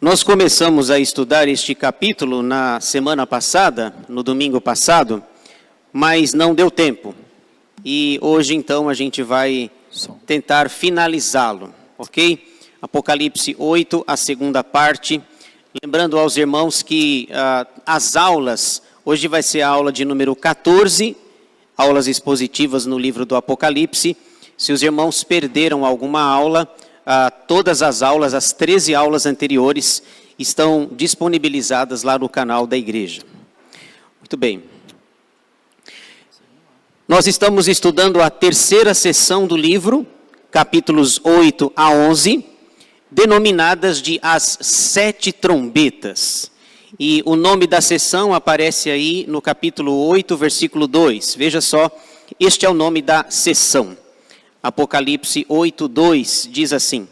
Nós começamos a estudar este capítulo na semana passada, no domingo passado, mas não deu tempo. E hoje, então, a gente vai tentar finalizá-lo, ok? Apocalipse 8, a segunda parte. Lembrando aos irmãos que as aulas, hoje vai ser a aula de número 14, aulas expositivas no livro do Apocalipse. Se os irmãos perderam alguma aula, todas as aulas, as 13 aulas anteriores, estão disponibilizadas lá no canal da igreja. Muito bem. Nós estamos estudando a terceira sessão do livro, capítulos 8 a 11, denominadas de as 7 trombetas. E o nome da sessão aparece aí no capítulo 8, versículo 2. Veja só, este é o nome da sessão. Apocalipse 8, 2 diz assim: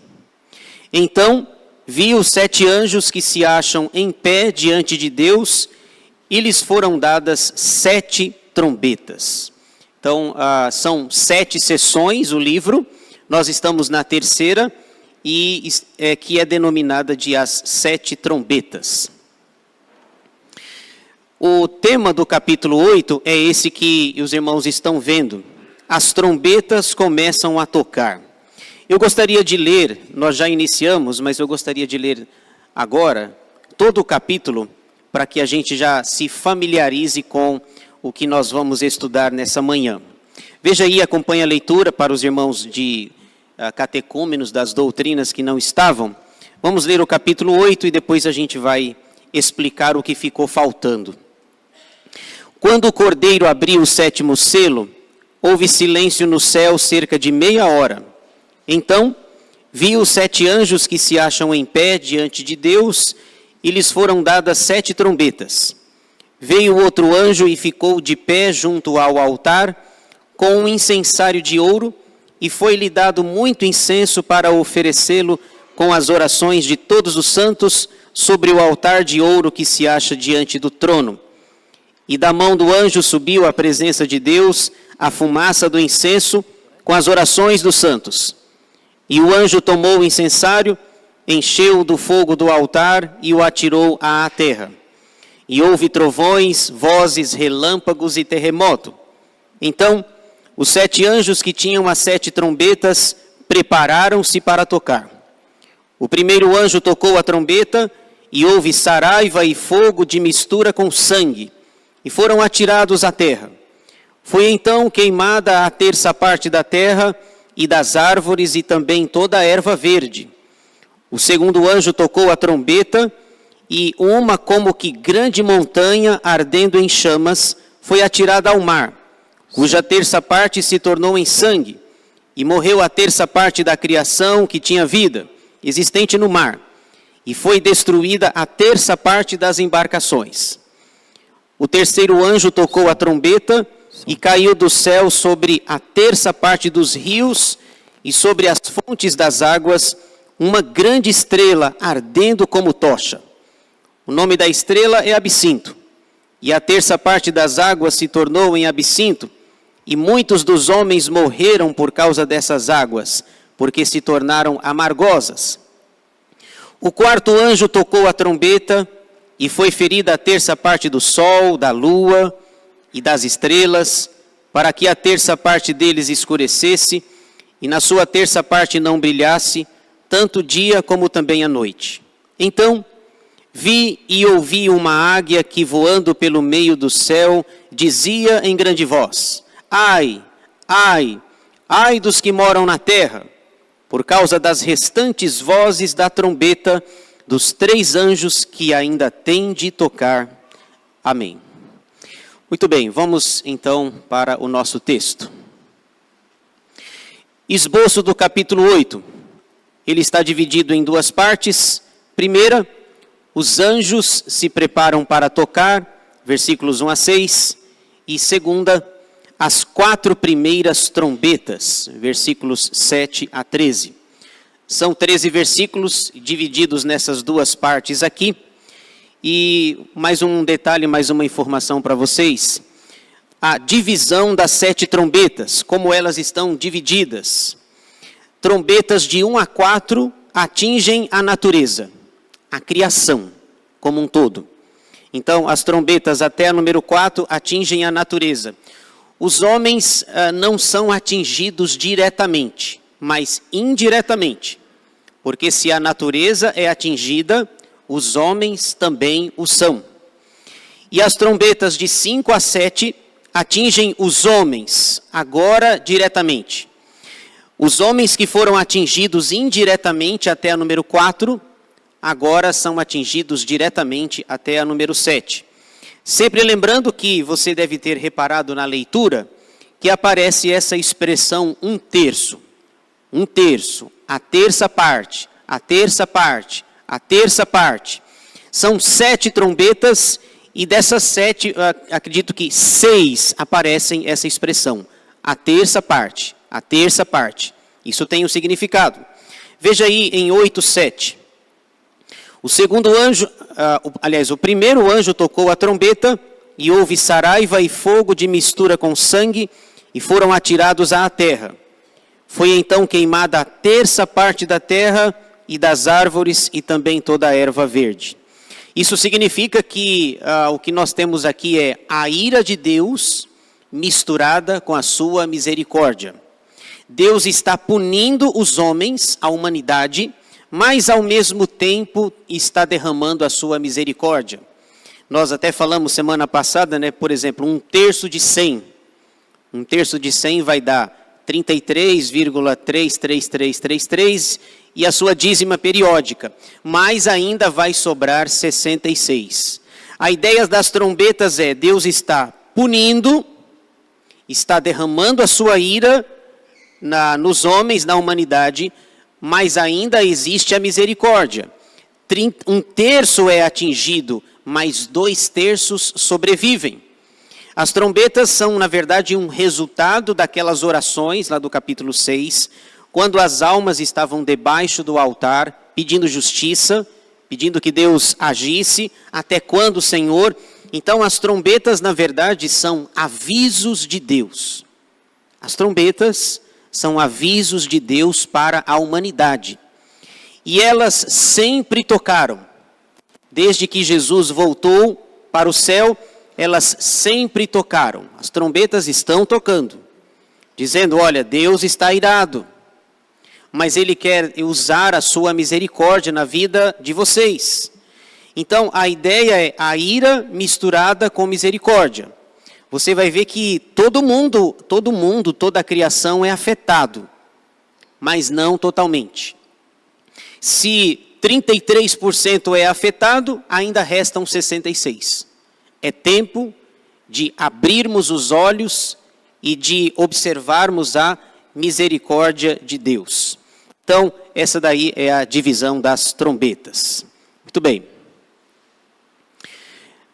Então vi os 7 anjos que se acham em pé diante de Deus, e lhes foram dadas 7 trombetas. Então, são 7 sessões o livro, nós estamos na terceira, e que é denominada de as 7 trombetas. O tema do capítulo 8 é esse que os irmãos estão vendo. As trombetas começam a tocar. Eu gostaria de ler, nós já iniciamos, mas eu gostaria de ler agora todo o capítulo, para que a gente já se familiarize com o que nós vamos estudar nessa manhã. Veja aí, acompanhe a leitura para os irmãos de catecúmenos das doutrinas que não estavam. Vamos ler o capítulo 8 e depois a gente vai explicar o que ficou faltando. Quando o cordeiro abriu o 7º selo, houve silêncio no céu cerca de meia hora. Então, vi os 7 anjos que se acham em pé diante de Deus, e lhes foram dadas 7 trombetas. Veio outro anjo e ficou de pé junto ao altar, com um incensário de ouro, e foi-lhe dado muito incenso para oferecê-lo com as orações de todos os santos sobre o altar de ouro que se acha diante do trono. E da mão do anjo subiu à presença de Deus a fumaça do incenso com as orações dos santos. E o anjo tomou o incensário, encheu do fogo do altar e o atirou à terra. E houve trovões, vozes, relâmpagos e terremoto. Então, os 7 anjos que tinham as 7 trombetas prepararam-se para tocar. O primeiro anjo tocou a trombeta e houve saraiva e fogo de mistura com sangue, e foram atirados à terra. Foi então queimada a terça parte da terra e das árvores e também toda a erva verde. O segundo anjo tocou a trombeta e uma como que grande montanha ardendo em chamas foi atirada ao mar, cuja terça parte se tornou em sangue, e morreu a terça parte da criação que tinha vida, existente no mar, e foi destruída a terça parte das embarcações. O terceiro anjo tocou a trombeta e caiu do céu sobre a terça parte dos rios e sobre as fontes das águas uma grande estrela ardendo como tocha. O nome da estrela é Absinto, e a terça parte das águas se tornou em absinto, e muitos dos homens morreram por causa dessas águas, porque se tornaram amargosas. O quarto anjo tocou a trombeta, e foi ferida a terça parte do sol, da lua e das estrelas, para que a terça parte deles escurecesse, e na sua terça parte não brilhasse, tanto o dia como também a noite. Então, vi e ouvi uma águia que, voando pelo meio do céu, dizia em grande voz: Ai, ai, ai dos que moram na terra, por causa das restantes vozes da trombeta dos 3 anjos que ainda têm de tocar. Amém. Muito bem, vamos então para o nosso texto. Esboço do capítulo 8. Ele está dividido em 2 partes. Primeira, os anjos se preparam para tocar, versículos 1 a 6. E segunda, as 4 primeiras trombetas, versículos 7 a 13. São 13 versículos divididos nessas 2 partes aqui. E mais um detalhe, mais uma informação para vocês. A divisão das 7 trombetas, como elas estão divididas. Trombetas de 1 a 4 atingem a natureza. a criação como um todo. Então, as trombetas até a número 4 atingem a natureza. Os homens não são atingidos diretamente, mas indiretamente. Porque se a natureza é atingida, os homens também o são. E as trombetas de 5 a 7 atingem os homens, agora diretamente. Os homens que foram atingidos indiretamente até a número 4, agora são atingidos diretamente até a número 7. Sempre lembrando que você deve ter reparado na leitura que aparece essa expressão 1/3. 1/3, a terça parte, a terça parte, a terça parte. São 7 trombetas e dessas 7, acredito que 6 aparecem essa expressão. A terça parte, a terça parte. Isso tem um significado. Veja aí em 8:7. O segundo anjo, o primeiro anjo tocou a trombeta e houve saraiva e fogo de mistura com sangue e foram atirados à terra. Foi então queimada a terça parte da terra e das árvores e também toda a erva verde. Isso significa que o que nós temos aqui é a ira de Deus misturada com a sua misericórdia. Deus está punindo os homens, a humanidade, mas ao mesmo tempo está derramando a sua misericórdia. Nós até falamos semana passada, né, por exemplo, 1/3 de 100. 1/3 de 100 vai dar 33,33333 e a sua dízima periódica. Mas ainda vai sobrar 66. A ideia das trombetas é, Deus está punindo, está derramando a sua ira nos homens, na humanidade, mas ainda existe a misericórdia. 1/3 é atingido, mas 2/3 sobrevivem. As trombetas são, na verdade, um resultado daquelas orações, lá do capítulo 6, quando as almas estavam debaixo do altar, pedindo justiça, pedindo que Deus agisse, até quando, Senhor? Então, as trombetas, na verdade, são avisos de Deus. As trombetas são avisos de Deus para a humanidade. E elas sempre tocaram. Desde que Jesus voltou para o céu, elas sempre tocaram. As trombetas estão tocando, dizendo, olha, Deus está irado, mas Ele quer usar a sua misericórdia na vida de vocês. Então, a ideia é a ira misturada com misericórdia. Você vai ver que todo mundo, toda a criação é afetado, mas não totalmente. Se 33% é afetado, ainda restam 66%. É tempo de abrirmos os olhos e de observarmos a misericórdia de Deus. Então, essa daí é a divisão das trombetas. Muito bem.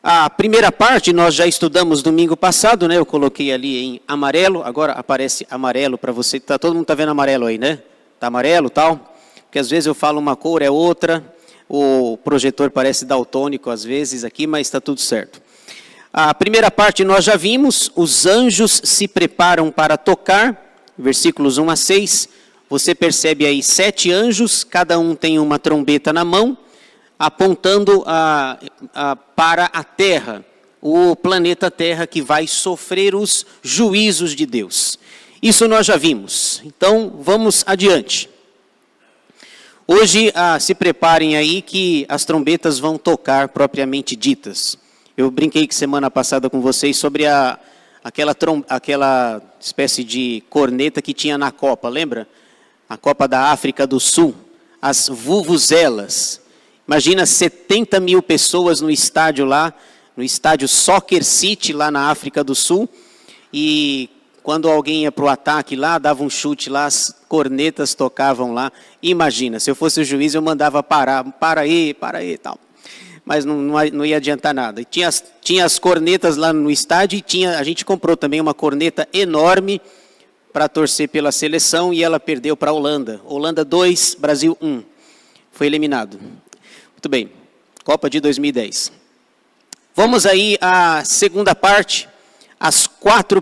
A primeira parte nós já estudamos domingo passado, né? Eu coloquei ali em amarelo, agora aparece amarelo para você. Todo mundo está vendo amarelo aí, né? Está amarelo e tal. Porque às vezes eu falo uma cor, é outra. O projetor parece daltônico às vezes aqui, mas está tudo certo. A primeira parte nós já vimos, os anjos se preparam para tocar, versículos 1 a 6. Você percebe aí 7 anjos, cada um tem uma trombeta na mão, apontando para a Terra, o planeta Terra que vai sofrer os juízos de Deus. Isso nós já vimos, então vamos adiante. Hoje se preparem aí que as trombetas vão tocar propriamente ditas. Eu brinquei que semana passada com vocês sobre aquela espécie de corneta que tinha na Copa, lembra? A Copa da África do Sul, as vuvuzelas. Imagina 70 mil pessoas no estádio lá, no estádio Soccer City, lá na África do Sul. E quando alguém ia para o ataque lá, dava um chute lá, as cornetas tocavam lá. Imagina, se eu fosse o juiz, eu mandava parar, para aí e tal. Mas não ia adiantar nada. E tinha as cornetas lá no estádio e a gente comprou também uma corneta enorme para torcer pela seleção e ela perdeu para a Holanda. Holanda 2, Brasil 1. Foi eliminado. Muito bem. Copa de 2010. Vamos aí à segunda parte, as quatro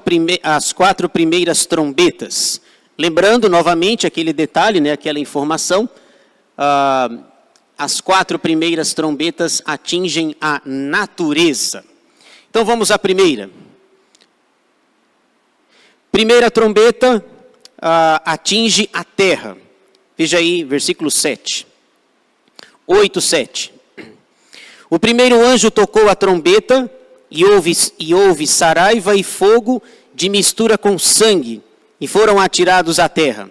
primeiras trombetas. Lembrando novamente aquele detalhe, né, aquela informação, as 4 primeiras trombetas atingem a natureza. Então vamos à primeira. Primeira trombeta atinge a terra. Veja aí, versículo 7. 8, 7. O primeiro anjo tocou a trombeta e houve saraiva e fogo de mistura com sangue, e foram atirados à terra.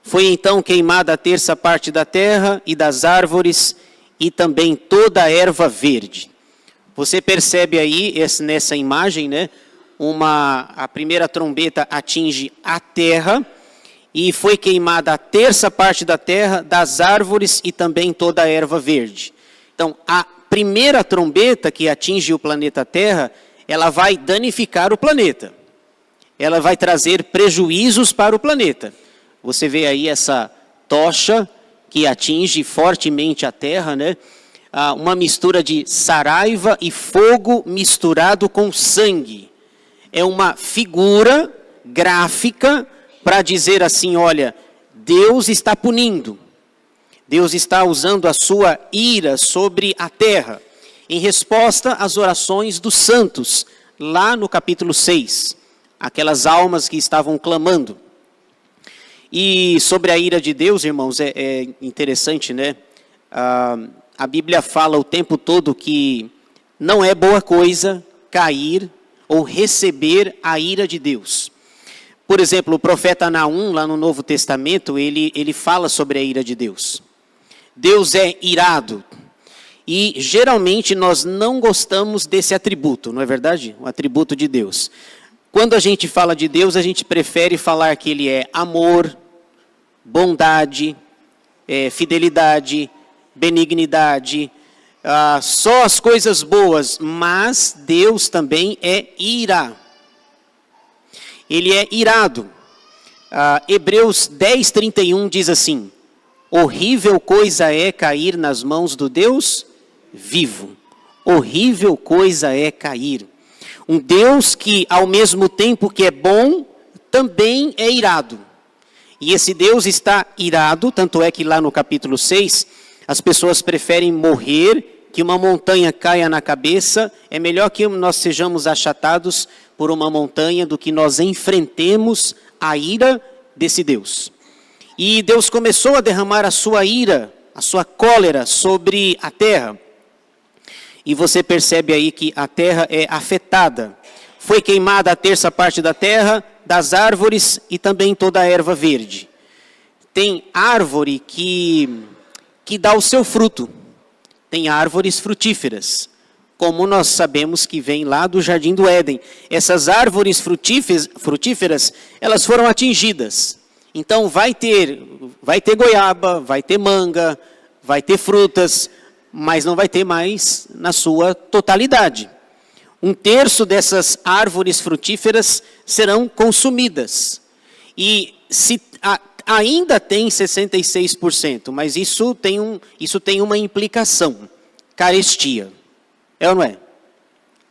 Foi então queimada a terça parte da terra e das árvores, e também toda a erva verde. Você percebe aí, nessa imagem, né? A primeira trombeta atinge a terra, e foi queimada a terça parte da terra, das árvores e também toda a erva verde. Então, a primeira trombeta que atinge o planeta Terra, ela vai danificar o planeta. Ela vai trazer prejuízos para o planeta. Você vê aí essa tocha que atinge fortemente a Terra, né? Uma mistura de saraiva e fogo misturado com sangue. É uma figura gráfica para dizer assim, olha, Deus está punindo. Deus está usando a sua ira sobre a terra, em resposta às orações dos santos, lá no capítulo 6, aquelas almas que estavam clamando. E sobre a ira de Deus, irmãos, é interessante, né? A Bíblia fala o tempo todo que não é boa coisa cair ou receber a ira de Deus. Por exemplo, o profeta Naum, lá no Novo Testamento, ele fala sobre a ira de Deus. Deus é irado, e geralmente nós não gostamos desse atributo, não é verdade? O atributo de Deus. Quando a gente fala de Deus, a gente prefere falar que Ele é amor, bondade, fidelidade, benignidade, só as coisas boas, mas Deus também é ira. Ele é irado. Hebreus 10:31 diz assim: horrível coisa é cair nas mãos do Deus vivo. Horrível coisa é cair. Um Deus que, ao mesmo tempo que é bom, também é irado. E esse Deus está irado, tanto é que lá no capítulo 6, as pessoas preferem morrer, que uma montanha caia na cabeça. É melhor que nós sejamos achatados por uma montanha do que nós enfrentemos a ira desse Deus. E Deus começou a derramar a sua ira, a sua cólera sobre a terra. E você percebe aí que a terra é afetada. Foi queimada a terça parte da terra, das árvores e também toda a erva verde. Tem árvore que dá o seu fruto. Tem árvores frutíferas, como nós sabemos que vem lá do Jardim do Éden. Essas árvores frutíferas, elas foram atingidas. Então vai ter goiaba, vai ter manga, vai ter frutas, mas não vai ter mais na sua totalidade. 1/3 dessas árvores frutíferas serão consumidas. E ainda tem 66%, mas isso tem uma implicação: carestia. É ou não é?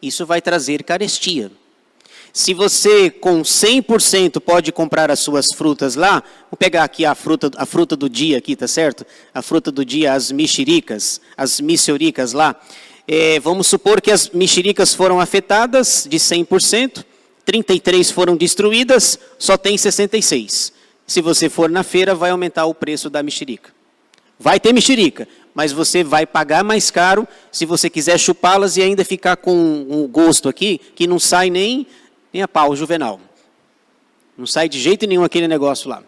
Isso vai trazer carestia. Se você com 100% pode comprar as suas frutas lá, vou pegar aqui a fruta do dia aqui, tá certo? A fruta do dia, as mexericas, as missorica lá. Vamos supor que as mexericas foram afetadas de 100%, 33 foram destruídas, só tem 66. Se você for na feira, vai aumentar o preço da mexerica. Vai ter mexerica, mas você vai pagar mais caro se você quiser chupá-las e ainda ficar com um gosto aqui que não sai nem a pau juvenal. Não sai de jeito nenhum aquele negócio lá.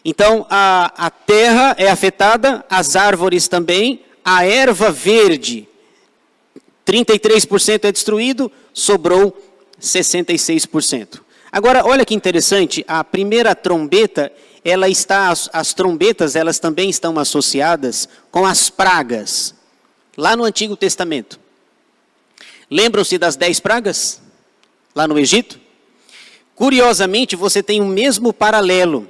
Então, a terra é afetada, as árvores também, a erva verde, 33% é destruído, sobrou 66%. Agora, olha que interessante, a primeira trombeta, as trombetas, elas também estão associadas com as pragas, lá no Antigo Testamento. Lembram-se das 10 pragas? Lá no Egito? Curiosamente, você tem o mesmo paralelo.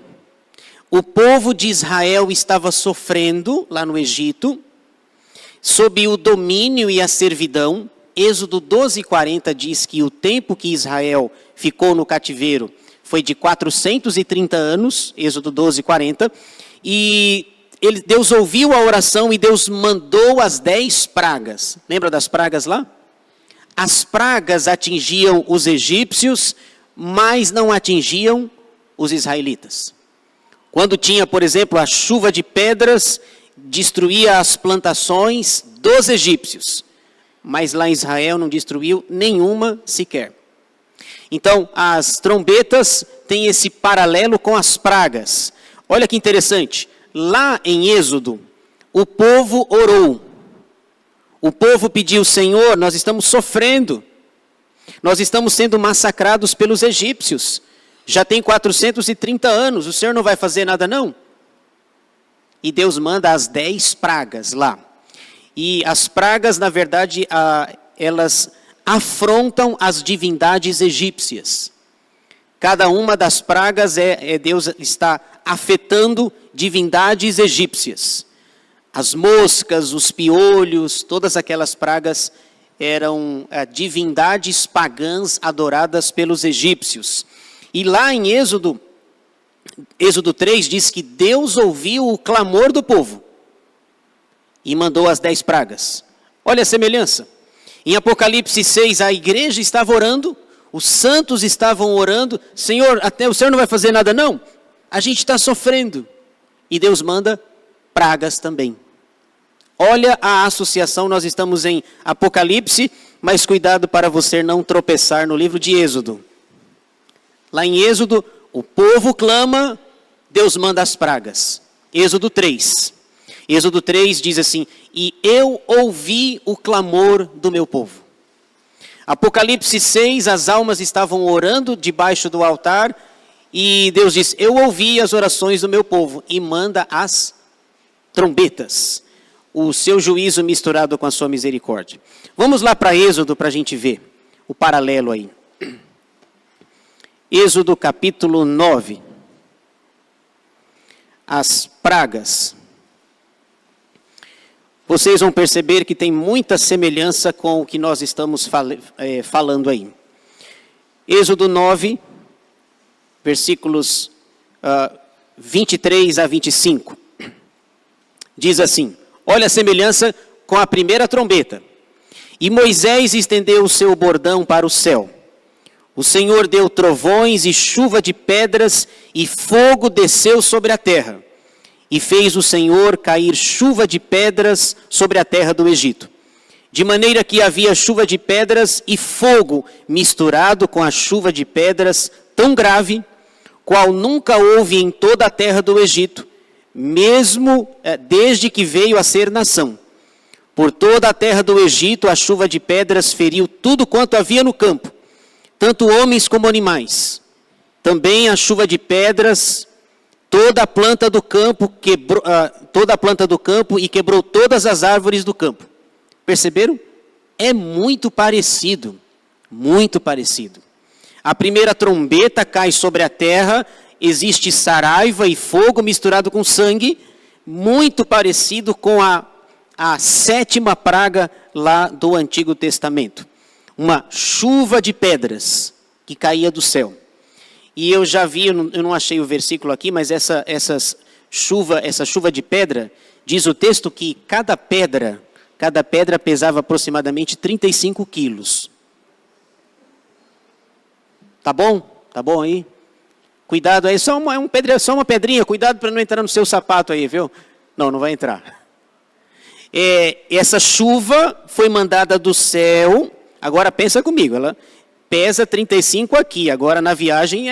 O povo de Israel estava sofrendo, lá no Egito, sob o domínio e a servidão. Êxodo 12:40 diz que o tempo que Israel ficou no cativeiro foi de 430 anos, Êxodo 12:40, e Deus ouviu a oração e Deus mandou as 10 pragas. Lembra das pragas lá? As pragas atingiam os egípcios, mas não atingiam os israelitas. Quando tinha, por exemplo, a chuva de pedras, destruía as plantações dos egípcios, mas lá em Israel não destruiu nenhuma sequer. Então, as trombetas têm esse paralelo com as pragas. Olha que interessante, lá em Êxodo, o povo orou. O povo pediu: Senhor, nós estamos sofrendo, nós estamos sendo massacrados pelos egípcios, já tem 430 anos, o Senhor não vai fazer nada não? E Deus manda as 10 pragas lá. E as pragas, na verdade, elas afrontam as divindades egípcias. Cada uma das pragas Deus está afetando divindades egípcias. As moscas, os piolhos, todas aquelas pragas eram divindades pagãs adoradas pelos egípcios. E lá em Êxodo 3 diz que Deus ouviu o clamor do povo e mandou as 10 pragas. Olha a semelhança. Em Apocalipse 6, a igreja estava orando, os santos estavam orando. Senhor, até o Senhor não vai fazer nada não? A gente está sofrendo. E Deus manda pragas também. Olha a associação, nós estamos em Apocalipse, mas cuidado para você não tropeçar no livro de Êxodo. Lá em Êxodo, o povo clama, Deus manda as pragas. Êxodo 3. Êxodo 3 diz assim: e eu ouvi o clamor do meu povo. Apocalipse 6, as almas estavam orando debaixo do altar, e Deus diz: eu ouvi as orações do meu povo, e manda as trombetas. O seu juízo misturado com a sua misericórdia. Vamos lá para Êxodo para a gente ver o paralelo aí. Êxodo capítulo 9. As pragas. Vocês vão perceber que tem muita semelhança com o que nós estamos falando aí. Êxodo 9, versículos 23 a 25. Diz assim: olha a semelhança com a primeira trombeta. E Moisés estendeu o seu bordão para o céu. O Senhor deu trovões e chuva de pedras, e fogo desceu sobre a terra. E fez o Senhor cair chuva de pedras sobre a terra do Egito. De maneira que havia chuva de pedras e fogo misturado com a chuva de pedras tão grave, qual nunca houve em toda a terra do Egito, mesmo desde que veio a ser nação. Por toda a terra do Egito, a chuva de pedras feriu tudo quanto havia no campo, tanto homens como animais. Também a chuva de pedras, toda a planta do campo e quebrou todas as árvores do campo. Perceberam? É muito parecido, muito parecido. A primeira trombeta cai sobre a terra, existe saraiva e fogo misturado com sangue, muito parecido com a 7ª praga lá do Antigo Testamento. Uma chuva de pedras que caía do céu. E eu já vi, eu não achei o versículo aqui, mas essa chuva de pedra, diz o texto que cada pedra pesava aproximadamente 35 quilos. Tá bom? Tá bom aí? Cuidado aí, só uma pedrinha, cuidado para não entrar no seu sapato aí, viu? Não vai entrar. Essa chuva foi mandada do céu, agora pensa comigo, ela pesa 35 aqui, agora na viagem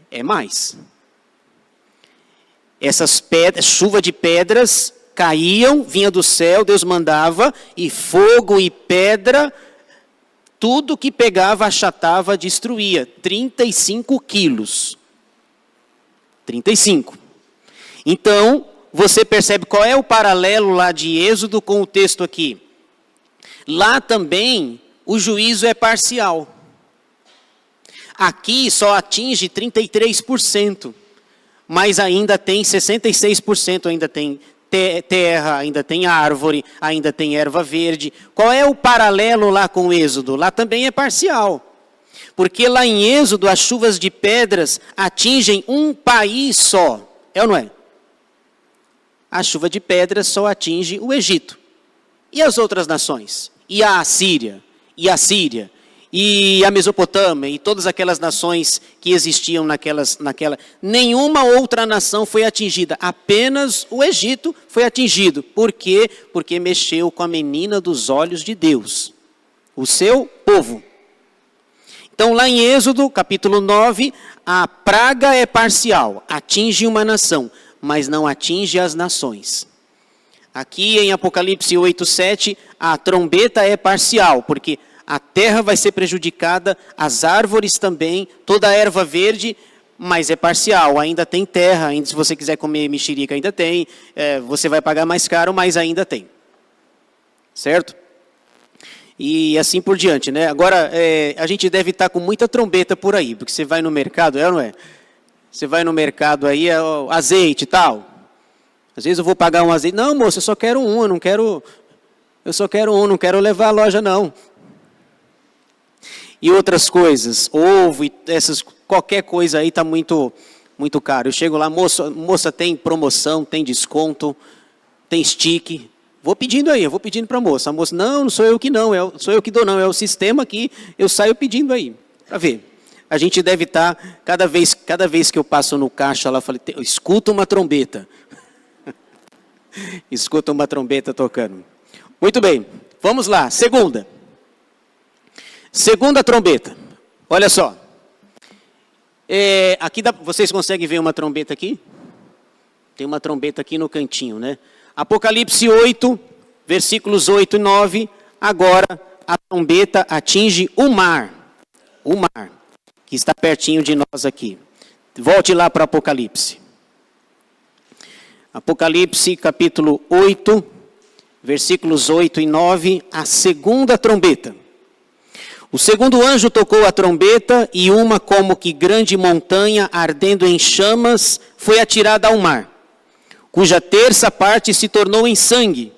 é mais. Essas chuva de pedras caíam, vinha do céu, Deus mandava, e fogo e pedra, tudo que pegava, achatava, destruía. 35 quilos. 35. Então, você percebe qual é o paralelo lá de Êxodo com o texto aqui. Lá também, o juízo é parcial. Aqui só atinge 33%, mas ainda tem 66%, ainda tem terra, ainda tem árvore, ainda tem erva verde. Qual é o paralelo lá com o Êxodo? Lá também é parcial. Porque lá em Êxodo as chuvas de pedras atingem um país só. É ou não é? a chuva de pedras só atinge o Egito. E as outras nações? E a Assíria? E a Síria? E a Mesopotâmia? E todas aquelas nações que existiam naquela... Nenhuma outra nação foi atingida. Apenas o Egito foi atingido. Por quê? Porque mexeu com a menina dos olhos de Deus. O seu povo. Então, lá em Êxodo, capítulo 9, a praga é parcial, atinge uma nação, mas não atinge as nações. Aqui em Apocalipse 8:7, a trombeta é parcial, porque a terra vai ser prejudicada, as árvores também, toda a erva verde, mas é parcial, ainda tem terra, ainda se você quiser comer mexerica ainda tem, você vai pagar mais caro, mas ainda tem. Certo? E assim por diante, né? Agora, a gente deve estar com muita trombeta por aí, porque você vai no mercado, ou não é? Você vai no mercado aí, azeite e tal. Às vezes eu vou pagar um azeite. Não, moço, eu só quero um, não quero levar a loja, não. E outras coisas, ovo, e qualquer coisa aí está muito, muito caro. Eu chego lá, moça, tem promoção, tem desconto, tem stick. Vou pedindo aí, eu vou pedindo para a moça. A moça, não sou eu que não, sou eu que dou não, é o sistema que eu saio pedindo aí, para ver. A gente deve estar, cada vez que eu passo no caixa lá, eu falo, escuta uma trombeta. Escuta uma trombeta tocando. Muito bem, vamos lá, segunda trombeta, olha só. Aqui vocês conseguem ver uma trombeta aqui? Tem uma trombeta aqui no cantinho, né? Apocalipse 8, versículos 8 e 9, agora a trombeta atinge o mar, que está pertinho de nós aqui. Volte lá para Apocalipse. Apocalipse capítulo 8, versículos 8 e 9, a segunda trombeta. O segundo anjo tocou a trombeta e uma como que grande montanha ardendo em chamas foi atirada ao mar, cuja terça parte se tornou em sangue,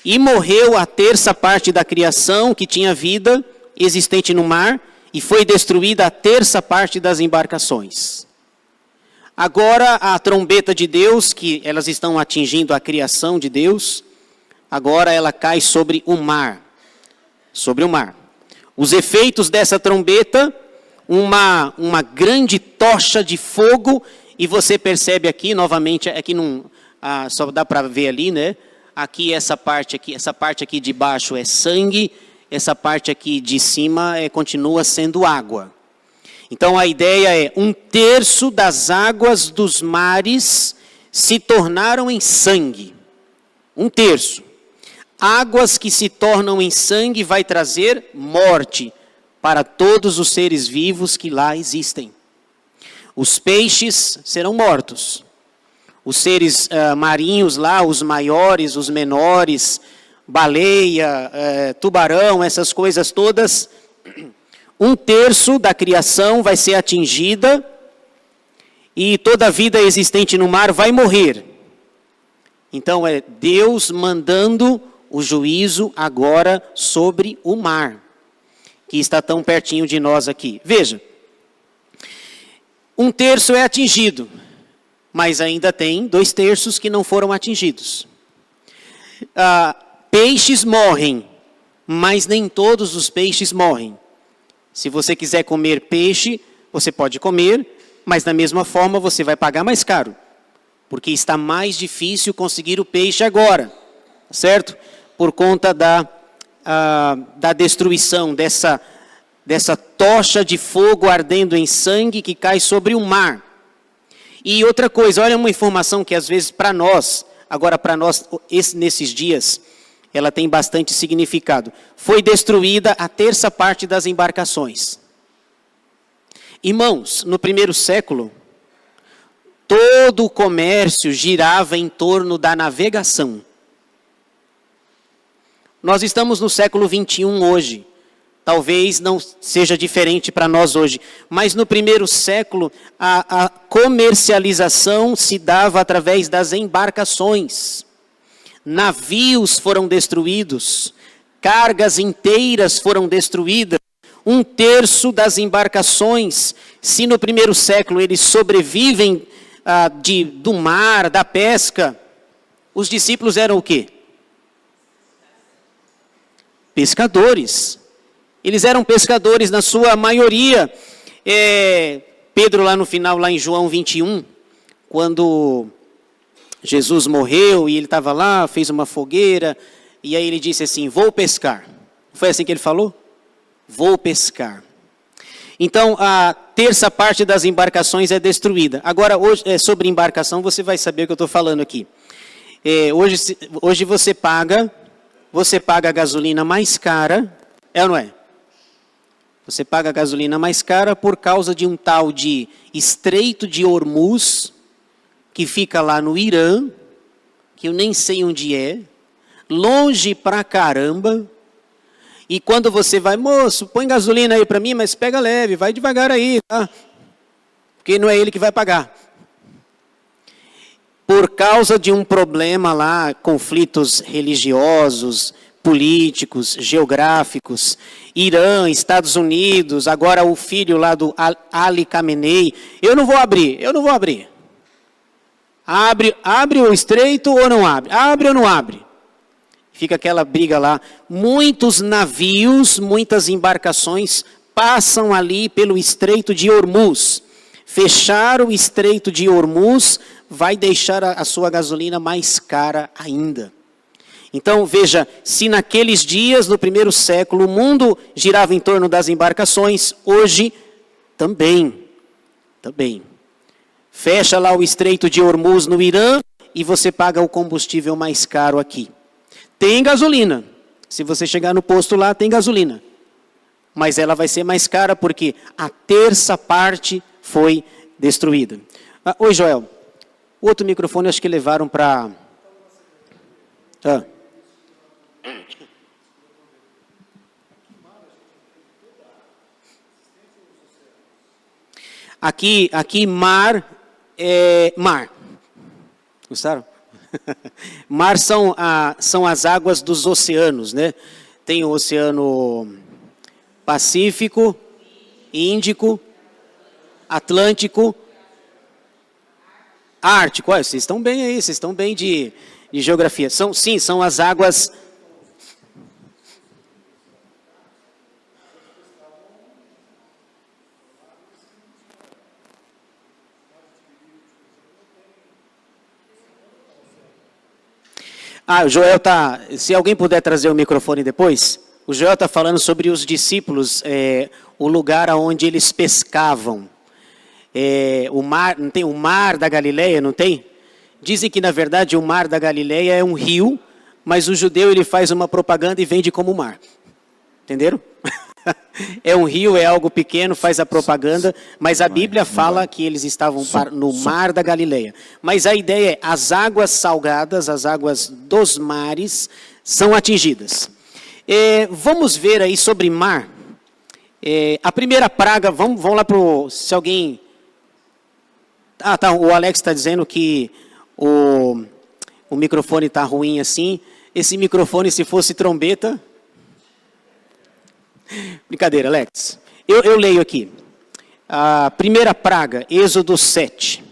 e morreu a terça parte da criação que tinha vida existente no mar, e foi destruída a terça parte das embarcações. Agora a trombeta de Deus, que elas estão atingindo a criação de Deus, agora ela cai sobre o mar. Sobre o mar. Os efeitos dessa trombeta, uma grande tocha de fogo, e você percebe aqui, novamente, aqui não, só dá para ver ali, né? Aqui essa parte aqui de baixo é sangue, essa parte aqui de cima continua sendo água. Então a ideia é, 1/3 das águas dos mares se tornaram em sangue. 1/3. Águas que se tornam em sangue vai trazer morte para todos os seres vivos que lá existem. Os peixes serão mortos. Os seres marinhos lá, os maiores, os menores, baleia, tubarão, essas coisas todas, 1/3 da criação vai ser atingida e toda a vida existente no mar vai morrer. Então é Deus mandando o juízo agora sobre o mar, que está tão pertinho de nós aqui. Veja, 1/3 é atingido, mas ainda tem 2/3 que não foram atingidos. Peixes morrem, mas nem todos os peixes morrem. Se você quiser comer peixe, você pode comer, mas da mesma forma você vai pagar mais caro, porque está mais difícil conseguir o peixe agora, certo? Por conta da destruição dessa tocha de fogo ardendo em sangue que cai sobre o mar. E outra coisa, olha uma informação que às vezes para nós, nesses dias, ela tem bastante significado. Foi destruída a terça parte das embarcações. Irmãos, no primeiro século, todo o comércio girava em torno da navegação. Nós estamos no século 21 hoje. Talvez não seja diferente para nós hoje. Mas no primeiro século, a comercialização se dava através das embarcações. Navios foram destruídos, cargas inteiras foram destruídas. 1/3 das embarcações, se no primeiro século eles sobrevivem do mar, da pesca, Os discípulos eram o quê? Pescadores. Eles eram pescadores na sua maioria. Pedro lá no final, lá em João 21, quando Jesus morreu e ele estava lá, fez uma fogueira, e aí ele disse assim, vou pescar. Foi assim que ele falou? Vou pescar. Então, a terça parte das embarcações é destruída. Agora, hoje, sobre embarcação, você vai saber o que eu estou falando aqui. Hoje você paga a gasolina mais cara, ou não é? Você paga a gasolina mais cara por causa de um tal de Estreito de Hormuz, que fica lá no Irã, que eu nem sei onde é, longe pra caramba. E quando você vai, moço, põe gasolina aí para mim, mas pega leve, vai devagar aí, tá? Porque não é ele que vai pagar. Por causa de um problema lá, conflitos religiosos, políticos, geográficos, Irã, Estados Unidos, agora o filho lá do Ali Khamenei, eu não vou abrir. Abre o estreito ou não abre? Abre ou não abre? Fica aquela briga lá. Muitos navios, muitas embarcações passam ali pelo Estreito de Hormuz. Fechar o Estreito de Hormuz vai deixar a sua gasolina mais cara ainda. Então, veja, se naqueles dias, no primeiro século, o mundo girava em torno das embarcações, hoje também. Fecha lá o Estreito de Hormuz no Irã e você paga o combustível mais caro aqui. Tem gasolina. Se você chegar no posto lá, tem gasolina. Mas ela vai ser mais cara porque a terça parte foi destruída. Oi, Joel. O outro microfone acho que levaram para... Aqui mar é mar. Gostaram? Mar são as águas dos oceanos, né? Tem o Oceano Pacífico, Índico, Atlântico, Ártico. Olha, vocês estão bem aí, vocês estão bem de geografia. São as águas... o Joel está... Se alguém puder trazer o microfone depois, o Joel está falando sobre os discípulos, o lugar onde eles pescavam. O mar, não tem o Mar da Galileia, não tem? Dizem que, na verdade, o Mar da Galileia é um rio, mas o judeu ele faz uma propaganda e vende como mar. Entenderam? É um rio, é algo pequeno, faz a propaganda, mas a Bíblia fala que eles estavam no Mar da Galileia. Mas a ideia é, as águas salgadas, as águas dos mares, são atingidas. Vamos ver aí sobre mar. A primeira praga, vamos lá para o... Se alguém... tá, o Alex está dizendo que o microfone está ruim assim. Esse microfone, se fosse trombeta... Brincadeira, Alex. Eu leio aqui. A primeira praga, Êxodo 7.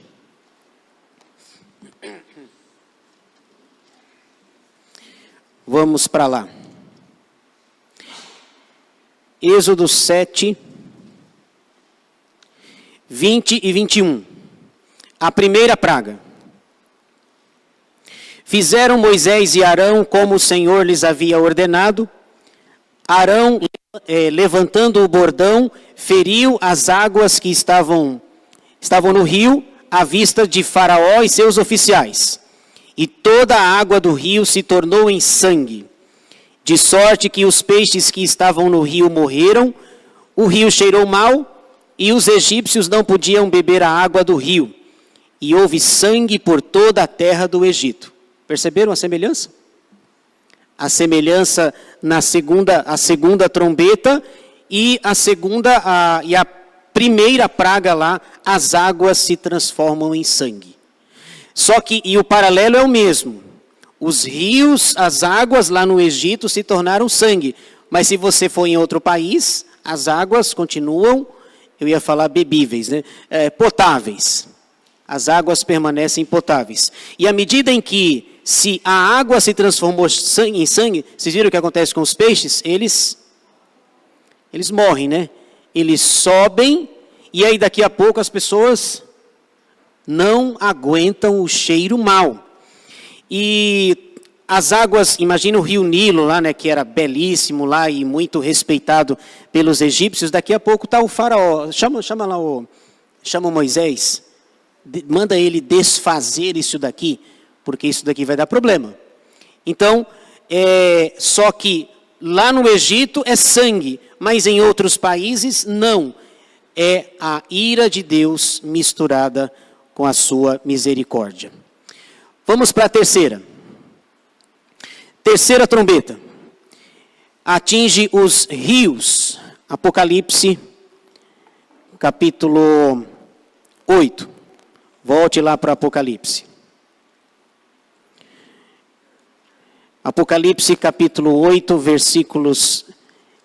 Vamos para lá. Êxodo 7, 20 e 21. A primeira praga. Fizeram Moisés e Arão como o Senhor lhes havia ordenado. Arão, levantando o bordão, feriu as águas que estavam no rio, à vista de Faraó e seus oficiais. E toda a água do rio se tornou em sangue, de sorte que os peixes que estavam no rio morreram, o rio cheirou mal, e os egípcios não podiam beber a água do rio. E houve sangue por toda a terra do Egito. Perceberam a semelhança? A semelhança na segunda trombeta e a primeira praga lá, as águas se transformam em sangue. Só que, e o paralelo é o mesmo. Os rios, as águas lá no Egito se tornaram sangue. Mas se você for em outro país, as águas continuam, eu ia falar bebíveis, né? Potáveis. As águas permanecem potáveis. E à medida em que se a água se transformou em sangue, vocês viram o que acontece com os peixes? Eles morrem, né? Eles sobem, e aí daqui a pouco as pessoas não aguentam o cheiro mau. E as águas, imagina o rio Nilo lá, né, que era belíssimo lá e muito respeitado pelos egípcios. Daqui a pouco está o faraó, chama o Moisés, manda ele desfazer isso daqui, porque isso daqui vai dar problema. Então, só que lá no Egito é sangue, mas em outros países não. É a ira de Deus misturada com a sua misericórdia. Vamos para a terceira. Terceira trombeta. Atinge os rios. Apocalipse, capítulo 8. Volte lá para Apocalipse. Apocalipse, capítulo 8, versículos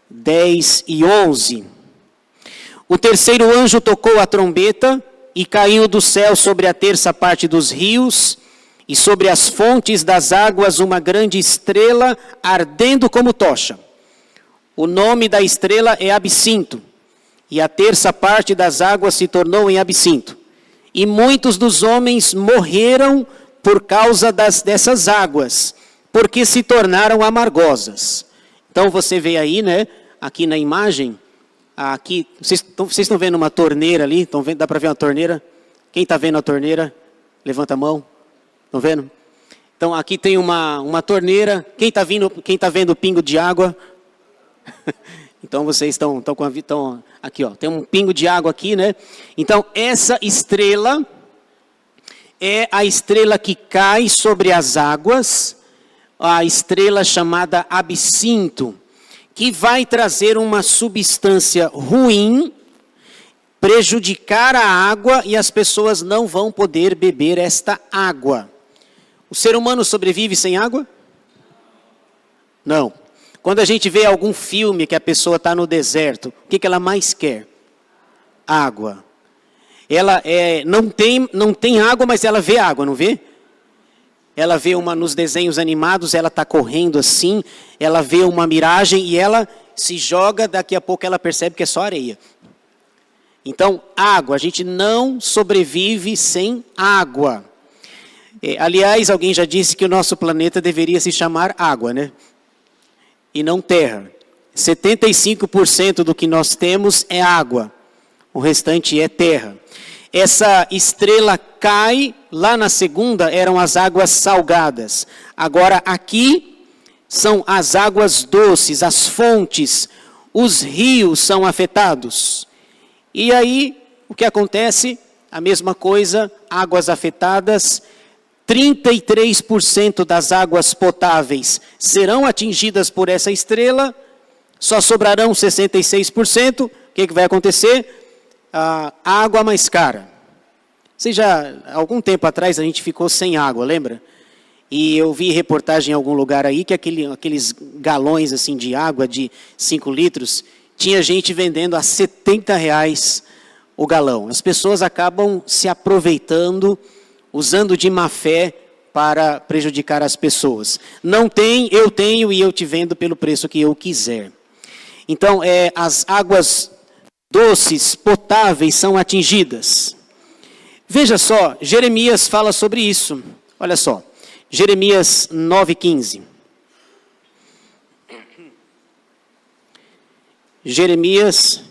10 e 11. O terceiro anjo tocou a trombeta e caiu do céu sobre a terça parte dos rios e sobre as fontes das águas uma grande estrela ardendo como tocha. O nome da estrela é Absinto, e a terça parte das águas se tornou em absinto. E muitos dos homens morreram por causa dessas águas, porque se tornaram amargosas. Então você vê aí, né, aqui na imagem, aqui, vocês estão vendo uma torneira ali? Dá para ver uma torneira? Quem está vendo a torneira? Levanta a mão. Estão vendo? Então aqui tem uma torneira. Quem está vendo o pingo de água? Então vocês estão aqui, ó. Tem um pingo de água aqui, né? Então essa estrela é a estrela que cai sobre as águas, a estrela chamada Absinto, que vai trazer uma substância ruim, prejudicar a água e as pessoas não vão poder beber esta água. O ser humano sobrevive sem água? Não. Quando a gente vê algum filme que a pessoa está no deserto, o que ela mais quer? Água. Ela não tem água, mas ela vê água, não vê? Ela vê nos desenhos animados, ela está correndo assim, ela vê uma miragem e ela se joga, daqui a pouco ela percebe que é só areia. Então, água, a gente não sobrevive sem água. Aliás, alguém já disse que o nosso planeta deveria se chamar água, né? E não terra. 75% do que nós temos é água, o restante é terra. Essa estrela cai, lá na segunda eram as águas salgadas. Agora aqui são as águas doces, as fontes, os rios são afetados. E aí, o que acontece? A mesma coisa, águas afetadas, 33% das águas potáveis serão atingidas por essa estrela, só sobrarão 66%. O que vai acontecer? A água mais cara. Algum tempo atrás a gente ficou sem água, lembra? E eu vi reportagem em algum lugar aí que aqueles galões assim de água de 5 litros, tinha gente vendendo a R$70 o galão. As pessoas acabam se aproveitando, usando de má fé para prejudicar as pessoas. Não tem, eu tenho e eu te vendo pelo preço que eu quiser. Então, as águas doces, potáveis, são atingidas. Veja só, Jeremias fala sobre isso. Olha só, Jeremias 9,15. Jeremias,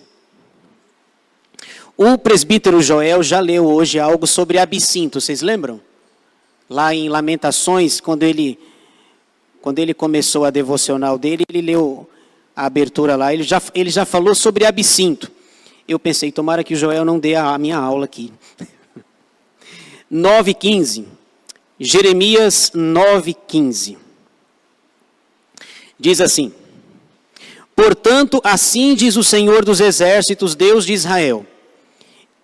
o presbítero Joel já leu hoje algo sobre Absinto, vocês lembram? Lá em Lamentações, quando ele começou a devocional dele, ele leu a abertura lá, ele já falou sobre Absinto. Eu pensei, tomara que o Joel não dê a minha aula aqui. 9,15. Jeremias 9,15. Diz assim: portanto, assim diz o Senhor dos Exércitos, Deus de Israel: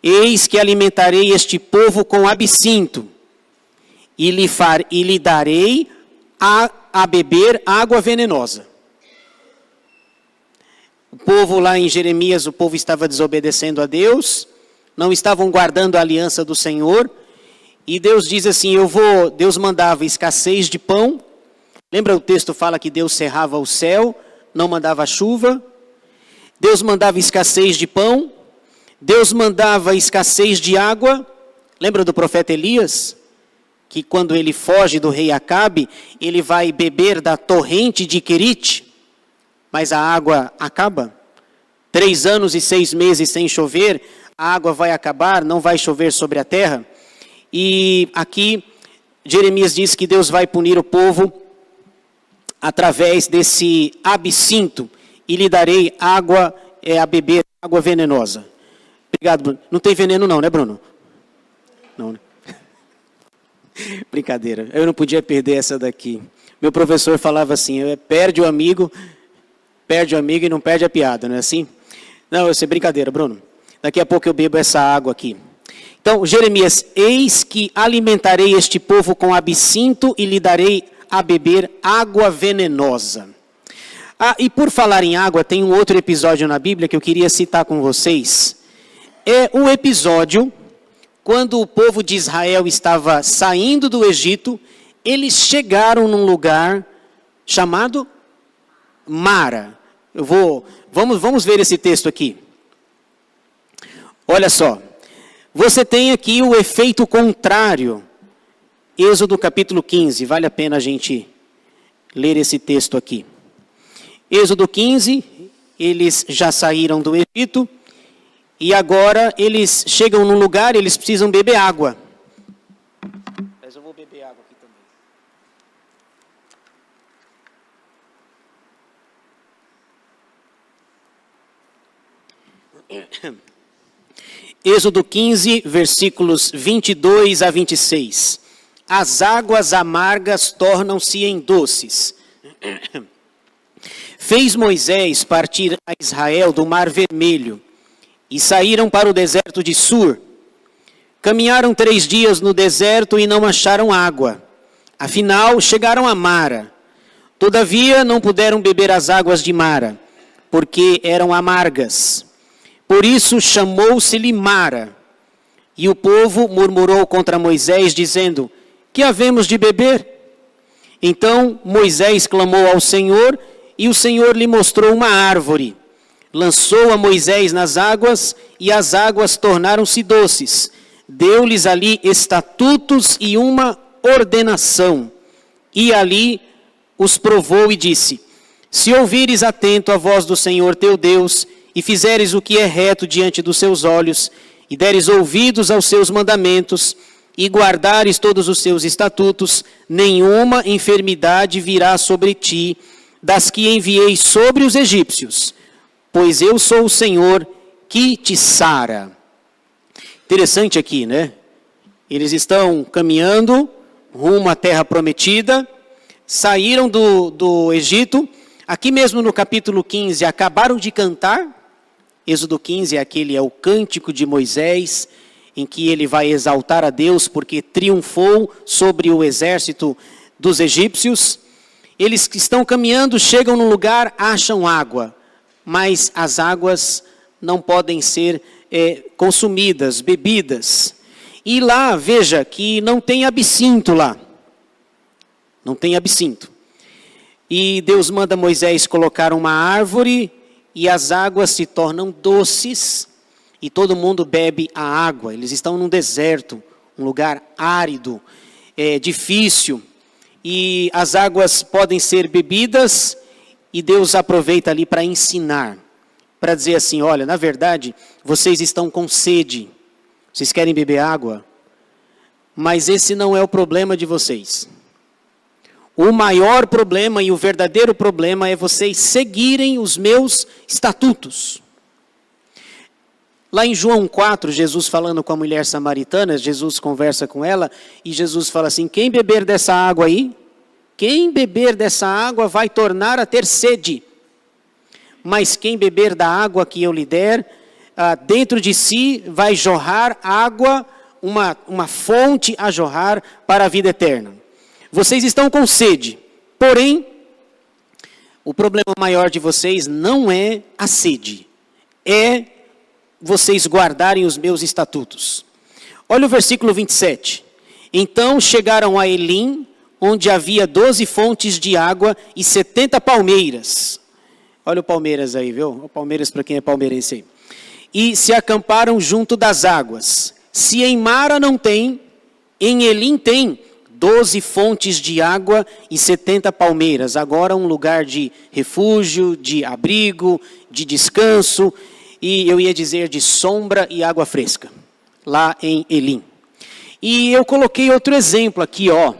eis que alimentarei este povo com absinto, e lhe darei a beber água venenosa. O povo lá em Jeremias, o povo estava desobedecendo a Deus, não estavam guardando a aliança do Senhor, E Deus diz assim, Deus mandava escassez de pão. Lembra o texto fala que Deus cerrava o céu, não mandava chuva. Deus mandava escassez de pão. Deus mandava escassez de água. Lembra do profeta Elias? Que quando ele foge do rei Acabe, ele vai beber da torrente de Querite, mas a água acaba. 3 anos e 6 meses sem chover, a água vai acabar, não vai chover sobre a terra. E aqui, Jeremias diz que Deus vai punir o povo através desse absinto, e lhe darei água a beber, água venenosa. Obrigado, Bruno. Não tem veneno não, né, Bruno? Não, né? Brincadeira, eu não podia perder essa daqui. Meu professor falava assim, perde o amigo e não perde a piada, não é assim? Não, eu sei, brincadeira, Bruno. Daqui a pouco eu bebo essa água aqui. Então, Jeremias, eis que alimentarei este povo com absinto e lhe darei a beber água venenosa. E por falar em água, tem um outro episódio na Bíblia que eu queria citar com vocês. É o episódio quando o povo de Israel estava saindo do Egito, eles chegaram num lugar chamado Mara. Vamos ver esse texto aqui. Olha só. Você tem aqui o efeito contrário. Êxodo capítulo 15. Vale a pena a gente ler esse texto aqui. Êxodo 15, eles já saíram do Egito. E agora eles chegam num lugar, eles precisam beber água. Mas eu vou beber água aqui também. Êxodo 15, versículos 22 a 26. As águas amargas tornam-se em doces. Fez Moisés partir a Israel do Mar Vermelho, e saíram para o deserto de Sur. Caminharam 3 dias no deserto e não acharam água. Afinal, chegaram a Mara. Todavia, não puderam beber as águas de Mara, porque eram amargas. Por isso, chamou-se-lhe Mara. E o povo murmurou contra Moisés, dizendo, que havemos de beber? Então, Moisés clamou ao Senhor, e o Senhor lhe mostrou uma árvore. Lançou a Moisés nas águas, e as águas tornaram-se doces. Deu-lhes ali estatutos e uma ordenação. E ali os provou e disse, se ouvires atento a voz do Senhor teu Deus, e fizeres o que é reto diante dos seus olhos, e deres ouvidos aos seus mandamentos, e guardares todos os seus estatutos, nenhuma enfermidade virá sobre ti, das que enviei sobre os egípcios, pois eu sou o Senhor que te sara. Interessante aqui, né? Eles estão caminhando rumo à terra prometida, saíram do Egito, aqui mesmo no capítulo 15, acabaram de cantar. Êxodo 15 é o cântico de Moisés, em que ele vai exaltar a Deus porque triunfou sobre o exército dos egípcios. Eles estão caminhando, chegam no lugar, acham água. Mas as águas não podem ser consumidas, bebidas. E lá, veja, que não tem absinto lá. Não tem absinto. E Deus manda Moisés colocar uma árvore, e as águas se tornam doces, e todo mundo bebe a água. Eles estão num deserto, um lugar árido, difícil, e as águas podem ser bebidas, e Deus aproveita ali para ensinar, para dizer assim, olha, na verdade, vocês estão com sede, vocês querem beber água, mas esse não é o problema de vocês. O maior problema e o verdadeiro problema é vocês seguirem os meus estatutos. Lá em João 4, Jesus falando com a mulher samaritana, Jesus conversa com ela, e Jesus fala assim, quem beber dessa água aí, quem beber dessa água vai tornar a ter sede. Mas quem beber da água que eu lhe der, dentro de si vai jorrar água, uma fonte a jorrar para a vida eterna. Vocês estão com sede, porém, o problema maior de vocês não é a sede, é vocês guardarem os meus estatutos. Olha o versículo 27. Então chegaram a Elim, onde havia 12 fontes de água e 70 palmeiras. Olha o Palmeiras aí, viu? O Palmeiras para quem é palmeirense aí. E se acamparam junto das águas. Se em Mara não tem, em Elim tem 12 fontes de água e 70 palmeiras. Agora um lugar de refúgio, de abrigo, de descanso, e eu ia dizer de sombra e água fresca, lá em Elim. E eu coloquei outro exemplo aqui, ó.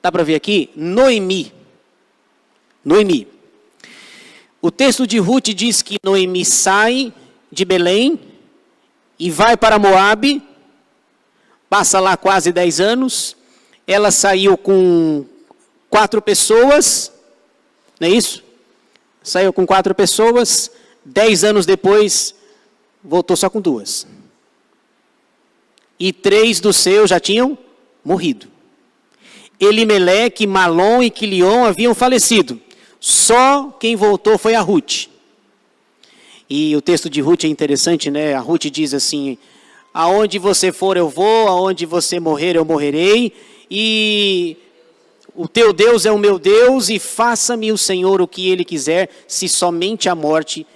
Dá para ver aqui? Noemi. Noemi. O texto de Ruth diz que Noemi sai de Belém e vai para Moabe, passa lá quase 10 anos, ela saiu com 4 pessoas, não é isso? Saiu com 4 pessoas, 10 anos depois, voltou só com 2. E 3 dos seus já tinham morrido. Elimeleque, Malom e Quilion haviam falecido. Só quem voltou foi a Ruth. E o texto de Ruth é interessante, né? A Ruth diz assim: aonde você for eu vou, aonde você morrer eu morrerei, e o teu Deus é o meu Deus, e faça-me o Senhor o que Ele quiser, se somente a morte,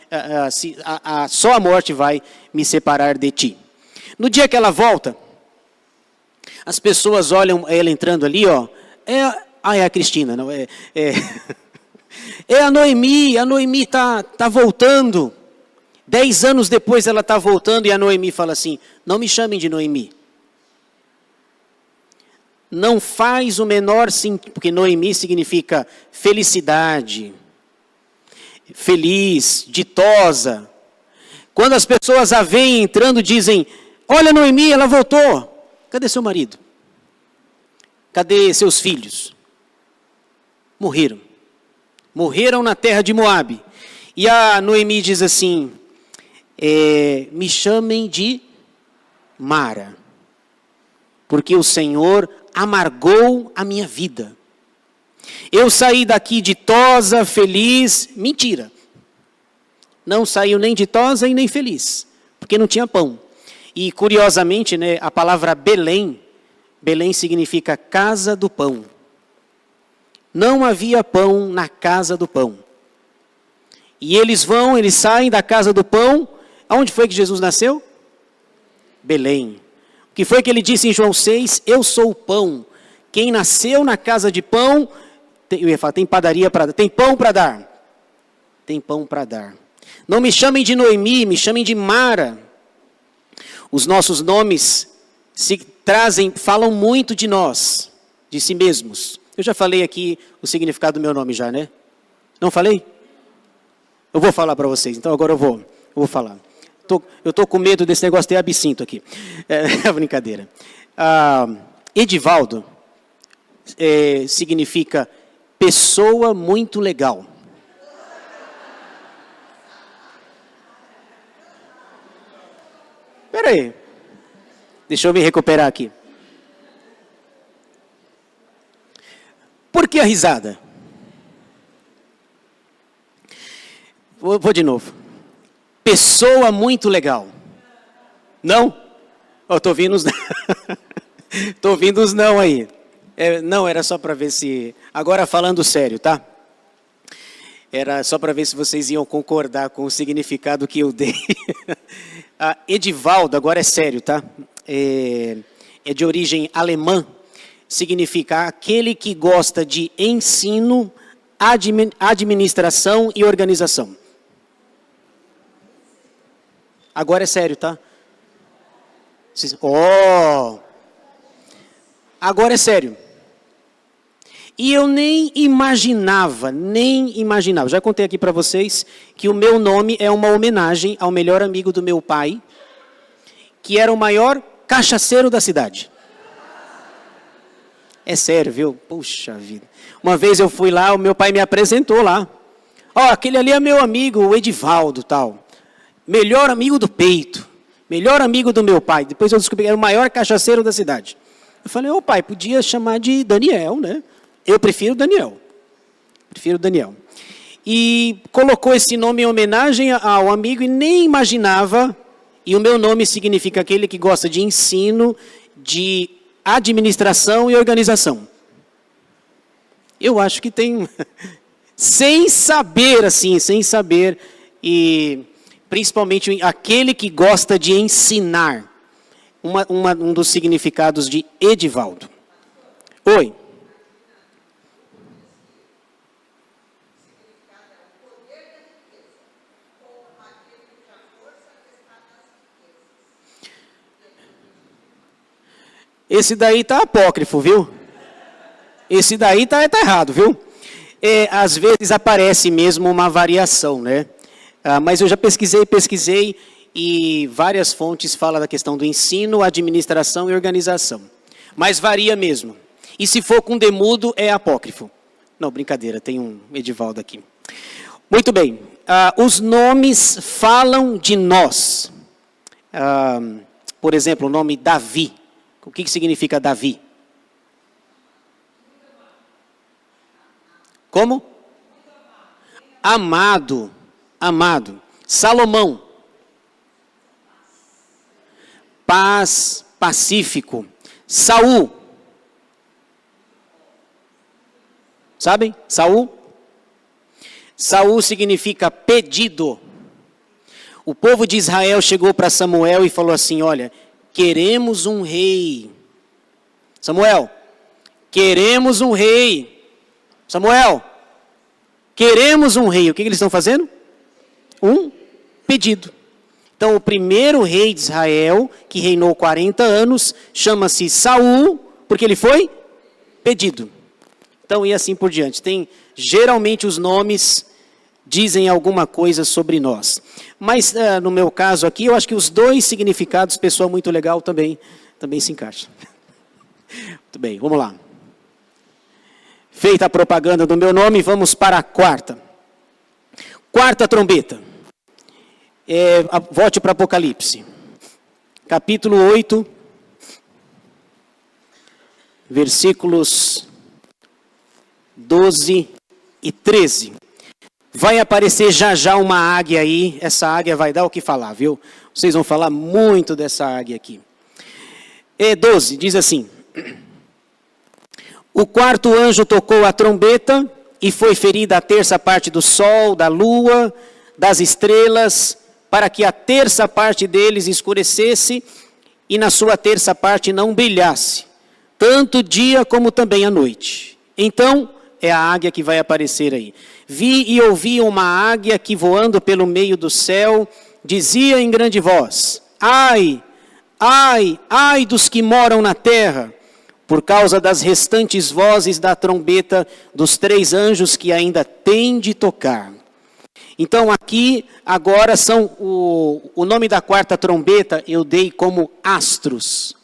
só a morte vai me separar de ti. No dia que ela volta, as pessoas olham ela entrando ali, ó. É a Cristina, não é? É a Noemi tá voltando. 10 anos depois ela está voltando e a Noemi fala assim: não me chamem de Noemi. Não faz o menor sentido, porque Noemi significa felicidade, feliz, ditosa. Quando as pessoas a veem entrando, dizem: olha Noemi, ela voltou. Cadê seu marido? Cadê seus filhos? Morreram. Morreram na terra de Moabe. E a Noemi diz assim: me chamem de Mara, porque o Senhor amargou a minha vida. Eu saí daqui ditosa, feliz. Mentira. Não saiu nem ditosa e nem feliz, porque não tinha pão. E curiosamente, né, a palavra Belém significa casa do pão. Não havia pão na casa do pão. E eles saem da casa do pão. Aonde foi que Jesus nasceu? Belém. O que foi que ele disse em João 6? Eu sou o pão. Quem nasceu na casa de pão, eu ia falar, tem padaria para dar, tem pão para dar. Tem pão para dar. Não me chamem de Noemi, me chamem de Mara. Os nossos nomes falam muito de nós, de si mesmos. Eu já falei aqui o significado do meu nome já, né? Não falei? Eu vou falar para vocês, então agora eu vou falar. Eu estou com medo desse negócio de ter absinto aqui. É brincadeira. Edivaldo significa pessoa muito legal. Espera aí. Deixa eu me recuperar aqui. Por que a risada? Vou de novo. Pessoa muito legal. Não? Estou ouvindo os... Estou ouvindo os não aí. Não, era só para ver se... Agora falando sério, tá? Era só para ver se vocês iam concordar com o significado que eu dei. Edivaldo, agora é sério, tá? É de origem alemã. Significa aquele que gosta de ensino, administração e organização. Agora é sério, tá? Agora é sério. E eu nem imaginava, já contei aqui para vocês, que o meu nome é uma homenagem ao melhor amigo do meu pai, que era o maior cachaceiro da cidade. É sério, viu? Puxa vida. Uma vez eu fui lá, o meu pai me apresentou lá. Aquele ali é meu amigo, o Edivaldo, tal. Melhor amigo do peito. Melhor amigo do meu pai. Depois eu descobri que era o maior cachaceiro da cidade. Eu falei, pai, podia chamar de Daniel, né? Eu prefiro Daniel. E colocou esse nome em homenagem ao amigo e nem imaginava. E o meu nome significa aquele que gosta de ensino, de administração e organização. Eu acho que tem, sem saber, e principalmente aquele que gosta de ensinar, um dos significados de Edivaldo. Oi. Esse daí está apócrifo, viu? Esse daí está errado, viu? Às vezes aparece mesmo uma variação, né? Mas eu já pesquisei, e várias fontes falam da questão do ensino, administração e organização. Mas varia mesmo. E se for com demudo, é apócrifo. Não, brincadeira, tem um Edivaldo aqui. Muito bem. Os nomes falam de nós. Por exemplo, o nome Davi. O que significa Davi? Como? Amado. Amado. Salomão. Paz, pacífico. Saul. Sabem? Saul? Saul significa pedido. O povo de Israel chegou para Samuel e falou assim, olha, queremos um rei. Samuel, queremos um rei. Samuel, queremos um rei. O que eles estão fazendo? Um pedido. Então, o primeiro rei de Israel, que reinou 40 anos, chama-se Saul, porque ele foi pedido. Então, e assim por diante. Geralmente os nomes dizem alguma coisa sobre nós. Mas, no meu caso aqui, eu acho que os dois significados, pessoa muito legal, também se encaixam. Muito bem, vamos lá. Feita a propaganda do meu nome, vamos para a quarta. Quarta trombeta. Volte para Apocalipse. Capítulo 8, versículos 12 e 13. Vai aparecer já uma águia aí. Essa águia vai dar o que falar, viu? Vocês vão falar muito dessa águia aqui. 12, diz assim. O quarto anjo tocou a trombeta e foi ferida a terça parte do sol, da lua, das estrelas, para que a terça parte deles escurecesse e na sua terça parte não brilhasse, tanto o dia como também a noite. Então, é a águia que vai aparecer aí. Vi e ouvi uma águia que voando pelo meio do céu, dizia em grande voz, ai, ai, ai dos que moram na terra, por causa das restantes vozes da trombeta dos 3 anjos que ainda têm de tocar. Então aqui, agora são, o nome da quarta trombeta eu dei como astros.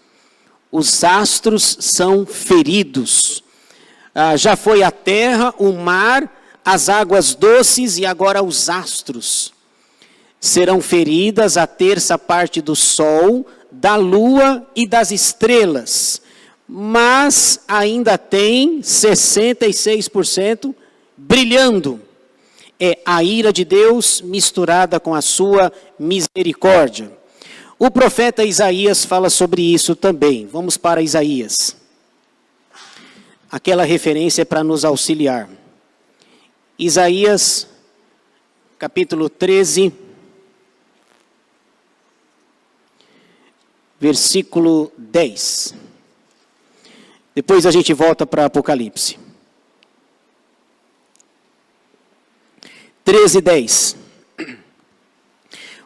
Os astros são feridos. Já foi a terra, o mar, as águas doces e agora os astros. Serão feridas a terça parte do sol, da lua e das estrelas. Mas ainda tem 66% brilhando. É a ira de Deus misturada com a sua misericórdia. O profeta Isaías fala sobre isso também. Vamos para Isaías. Aquela referência é para nos auxiliar. Isaías, capítulo 13, versículo 10. Depois a gente volta para Apocalipse. 13:10.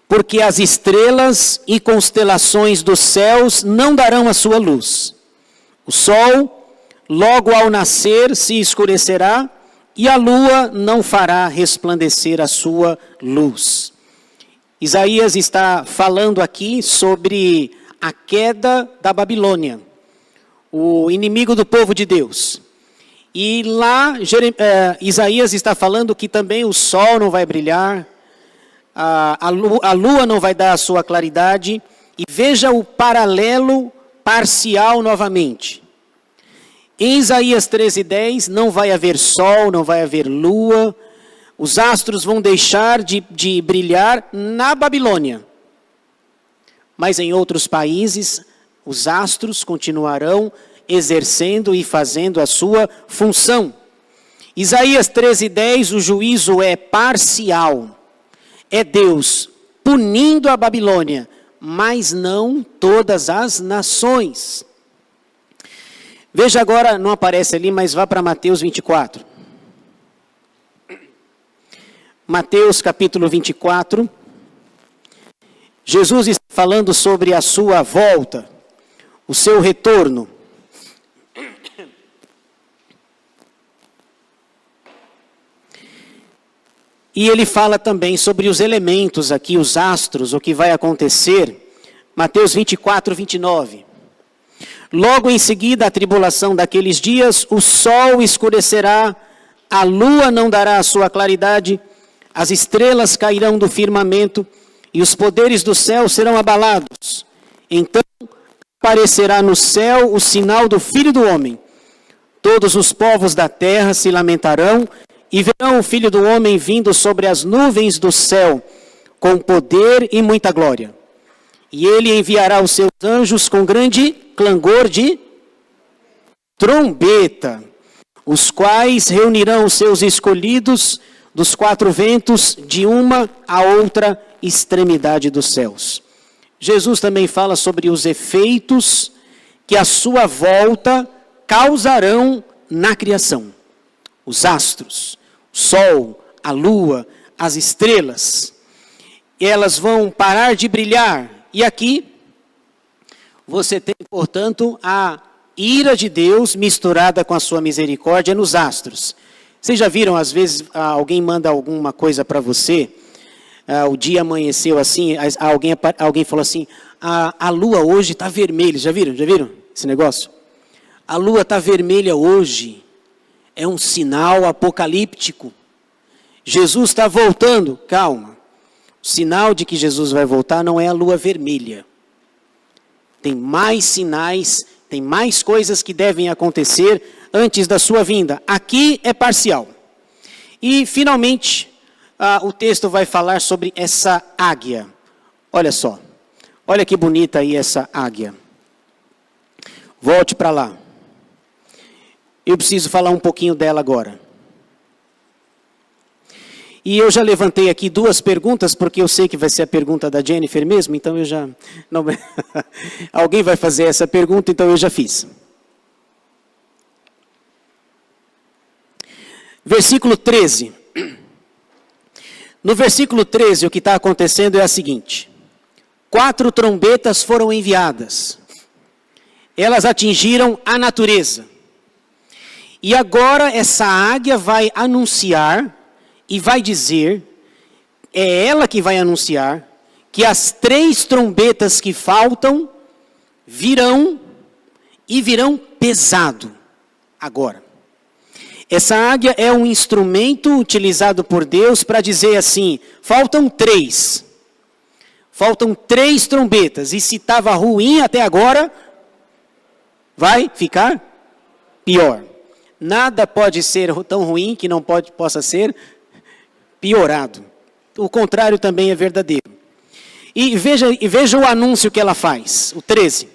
Porque as estrelas e constelações dos céus não darão a sua luz. O sol, logo ao nascer, se escurecerá, e a lua não fará resplandecer a sua luz. Isaías está falando aqui sobre a queda da Babilônia, o inimigo do povo de Deus. E lá, Isaías está falando que também o sol não vai brilhar, a lua não vai dar a sua claridade. E veja o paralelo parcial novamente. Em Isaías 13:10, não vai haver sol, não vai haver lua. Os astros vão deixar de brilhar na Babilônia. Mas em outros países, Os astros continuarão exercendo e fazendo a sua função. Isaías 13:10, o juízo é parcial. É Deus punindo a Babilônia, mas não todas as nações. Veja agora, não aparece ali, mas vá para Mateus 24. Mateus capítulo 24. Jesus está falando sobre a sua volta, o seu retorno. E ele fala também sobre os elementos aqui, os astros, o que vai acontecer. Mateus 24, 29. Logo em seguida, a tribulação daqueles dias, o sol escurecerá, a lua não dará a sua claridade, as estrelas cairão do firmamento e os poderes do céu serão abalados. Então aparecerá no céu o sinal do Filho do Homem. Todos os povos da terra se lamentarão e verão o Filho do Homem vindo sobre as nuvens do céu, com poder e muita glória. E ele enviará os seus anjos com grande clangor de trombeta, os quais reunirão os seus escolhidos dos quatro ventos, de uma a outra extremidade dos céus. Jesus também fala sobre os efeitos que a sua volta causarão na criação. Os astros, o sol, a lua, as estrelas, elas vão parar de brilhar. E aqui você tem, portanto, a ira de Deus misturada com a sua misericórdia nos astros. Vocês já viram, às vezes, alguém manda alguma coisa para você, o dia amanheceu assim, alguém falou assim, a lua hoje está vermelha. Já viram esse negócio? A lua está vermelha hoje, é um sinal apocalíptico. Jesus está voltando, calma. O sinal de que Jesus vai voltar não é a lua vermelha. Tem mais sinais, tem mais coisas que devem acontecer antes da sua vinda. Aqui é parcial. E, finalmente, o texto vai falar sobre essa águia. Olha só. Olha que bonita aí essa águia. Volte para lá. Eu preciso falar um pouquinho dela agora. E eu já levantei aqui duas perguntas, porque eu sei que vai ser a pergunta da Jennifer mesmo, então eu já... Não... Alguém vai fazer essa pergunta, então eu já fiz. Versículo 13. No versículo 13, o que está acontecendo é o seguinte. 4 trombetas foram enviadas. Elas atingiram a natureza. E agora essa águia vai anunciar e vai dizer, é ela que vai anunciar, que as 3 trombetas que faltam virão e virão pesado agora. Essa águia é um instrumento utilizado por Deus para dizer assim, faltam 3. Faltam 3 trombetas. E se estava ruim até agora, vai ficar pior. Nada pode ser tão ruim que não possa ser piorado. O contrário também é verdadeiro. E veja o anúncio que ela faz, o 13.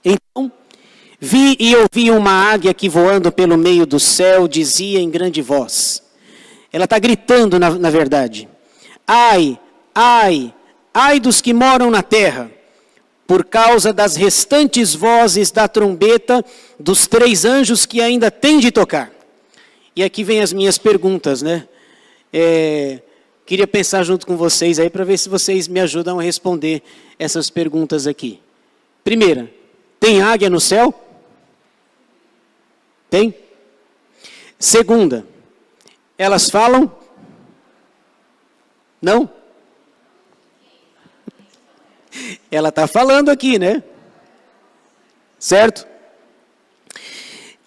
Então, vi e ouvi uma águia que voando pelo meio do céu dizia em grande voz. Ela está gritando, na verdade. Ai, ai, ai dos que moram na terra, por causa das restantes vozes da trombeta dos 3 anjos que ainda têm de tocar. E aqui vem as minhas perguntas, né? Queria pensar junto com vocês aí para ver se vocês me ajudam a responder essas perguntas aqui. Primeira, tem águia no céu? Tem? Segunda, elas falam? Não? Ela está falando aqui, né? Certo?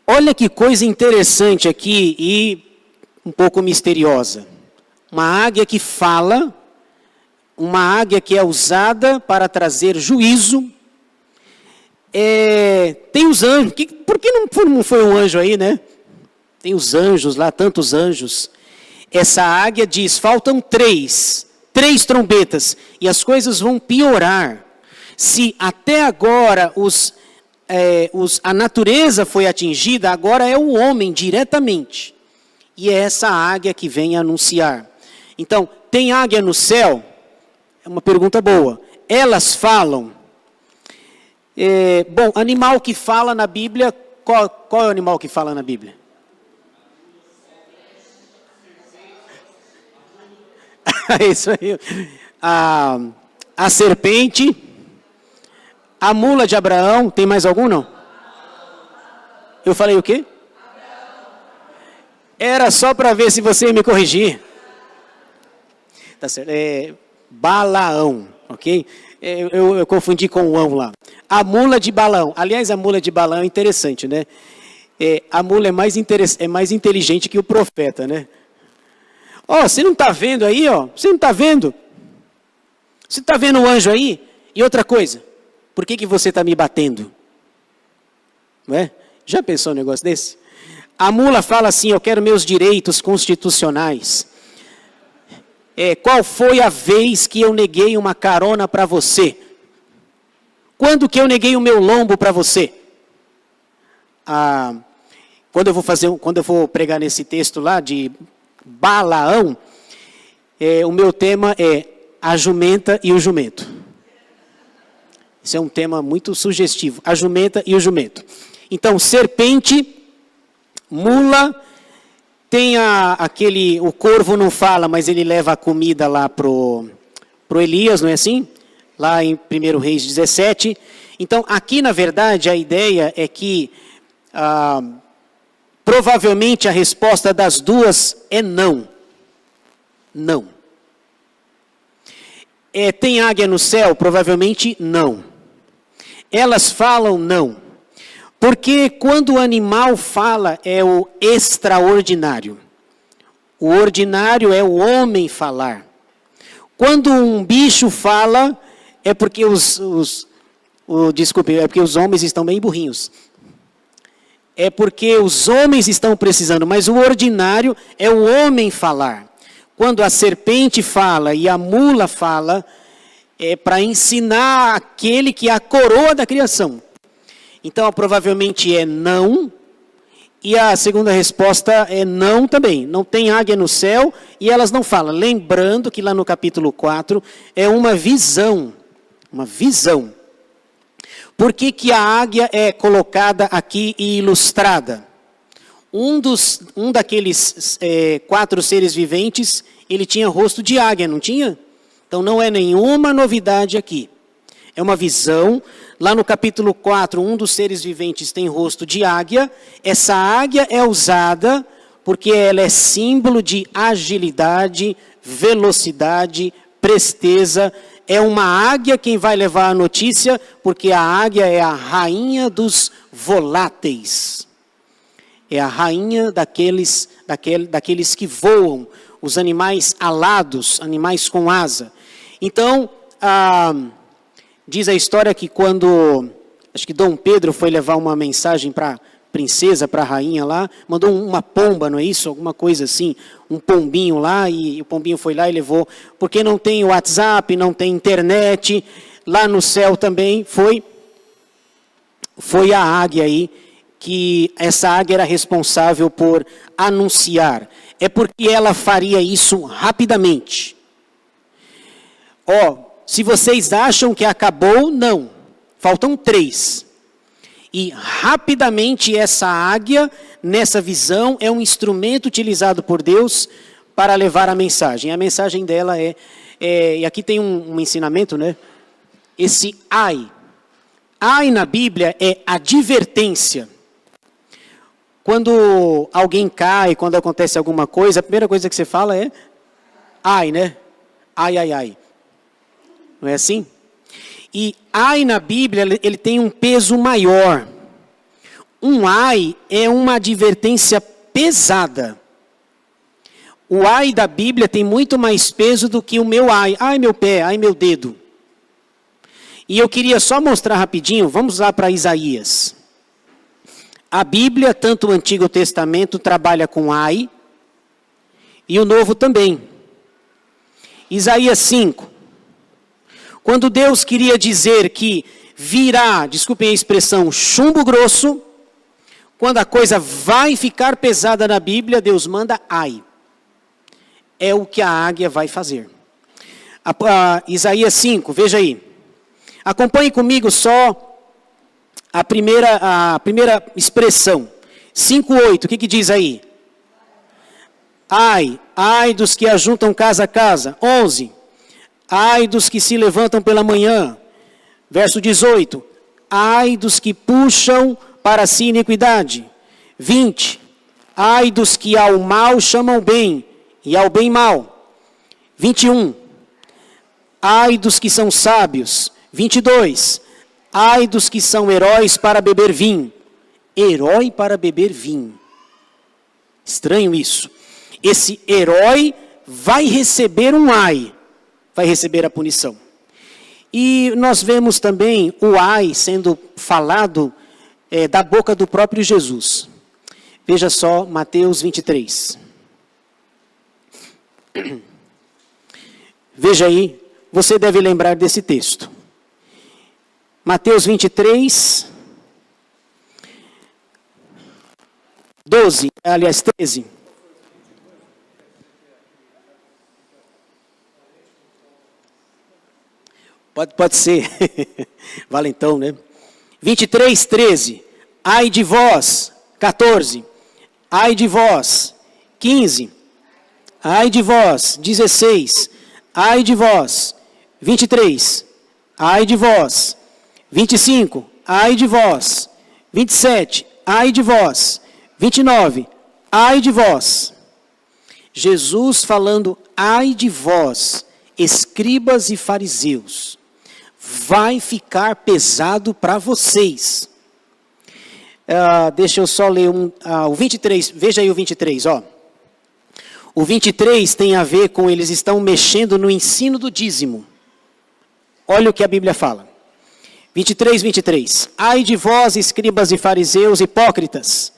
Olha que coisa interessante aqui e um pouco misteriosa. Uma águia que fala, uma águia que é usada para trazer juízo. Tem os anjos, por que não foi um anjo aí, né? Tem os anjos lá, tantos anjos. Essa águia diz, faltam 3 trombetas, e as coisas vão piorar. Se até agora a natureza foi atingida, agora é o homem diretamente. E é essa águia que vem anunciar. Então, tem águia no céu? É uma pergunta boa. Elas falam. Bom, animal que fala na Bíblia, qual é o animal que fala na Bíblia? Isso aí. A serpente, a mula de Abraão, tem mais algum não? Eu falei o quê? Era só para ver se você ia me corrigir. Tá certo. Balaão, ok? Eu confundi com o ão lá. A mula de Balaão. Aliás, a mula de Balaão é interessante, né? A mula é mais inteligente que o profeta, né? Você não está vendo aí, Você não está vendo? Você está vendo o anjo aí? E outra coisa, por que você está me batendo? Não é? Já pensou um negócio desse? A mula fala assim, eu quero meus direitos constitucionais. Qual foi a vez que eu neguei uma carona para você? Quando que eu neguei o meu lombo para você? Quando eu vou pregar nesse texto lá de Balaão, o meu tema é a jumenta e o jumento. Isso é um tema muito sugestivo, a jumenta e o jumento. Então, serpente, mula, tem o corvo não fala, mas ele leva a comida lá pro Elias, não é assim? Lá em 1 Reis 17. Então, aqui na verdade, a ideia é que provavelmente a resposta das duas é não. Não. Tem águia no céu? Provavelmente não. Elas falam não. Porque quando o animal fala é o extraordinário. O ordinário é o homem falar. Quando um bicho fala é porque é porque os homens estão bem burrinhos. É porque os homens estão precisando, mas o ordinário é o homem falar. Quando a serpente fala e a mula fala, é para ensinar aquele que é a coroa da criação. Então, provavelmente é não, e a segunda resposta é não também. Não tem águia no céu e elas não falam. Lembrando que lá no capítulo 4 é uma visão. Uma visão. Por que a águia é colocada aqui e ilustrada? Um daqueles 4 seres viventes, ele tinha rosto de águia, não tinha? Então não é nenhuma novidade aqui. É uma visão. Lá no capítulo 4, um dos seres viventes tem rosto de águia. Essa águia é usada porque ela é símbolo de agilidade, velocidade, presteza. É uma águia quem vai levar a notícia, porque a águia é a rainha dos voláteis. É a rainha daqueles que voam, os animais alados, animais com asa. Então, diz a história que quando, acho que Dom Pedro foi levar uma mensagem para a princesa, para a rainha lá, mandou uma pomba, não é isso? Alguma coisa assim, um pombinho lá, e o pombinho foi lá e levou, porque não tem WhatsApp, não tem internet, lá no céu também foi a águia aí, que essa águia era responsável por anunciar. É porque ela faria isso rapidamente. Se vocês acham que acabou, não. Faltam 3. E rapidamente essa águia, nessa visão, é um instrumento utilizado por Deus para levar a mensagem. A mensagem dela e aqui tem um ensinamento, né? Esse ai. Ai na Bíblia é advertência. Quando alguém cai, quando acontece alguma coisa, a primeira coisa que você fala é ai, né? Ai, ai, ai. Não é assim? E ai na Bíblia, ele tem um peso maior. Um ai é uma advertência pesada. O ai da Bíblia tem muito mais peso do que o meu ai. Ai meu pé, ai meu dedo. E eu queria só mostrar rapidinho, vamos lá para Isaías. A Bíblia, tanto o Antigo Testamento, trabalha com ai, e o Novo também. Isaías 5. Quando Deus queria dizer que virá, desculpem a expressão, chumbo grosso, quando a coisa vai ficar pesada na Bíblia, Deus manda ai. É o que a águia vai fazer. Isaías 5, veja aí. Acompanhe comigo só a primeira expressão. 5:8, o que diz aí? Ai dos que ajuntam casa a casa. 11. Ai dos que se levantam pela manhã. Verso 18. Ai dos que puxam para si iniquidade. 20. Ai dos que ao mal chamam bem, e ao bem mal. 21. Ai dos que são sábios. 22. Ai dos que são heróis para beber vinho. Herói para beber vinho. Estranho isso. Esse herói vai receber um ai. Vai receber a punição. E nós vemos também o ai sendo falado da boca do próprio Jesus. Veja só Mateus 23. Veja aí, você deve lembrar desse texto. Mateus 23, 12, aliás 13. Pode ser. Valentão, né? 23, 13. Ai de vós. 14. Ai de vós. 15. Ai de vós. 16. Ai de vós. 23. Ai de vós. 25. Ai de vós. 27. Ai de vós. 29. Ai de vós. Jesus falando ai de vós, escribas e fariseus. Vai ficar pesado para vocês. Deixa eu só ler o 23, veja aí o 23, ó. O 23 tem a ver com eles estão mexendo no ensino do dízimo. Olha o que a Bíblia fala. 23. Ai de vós, escribas e fariseus hipócritas,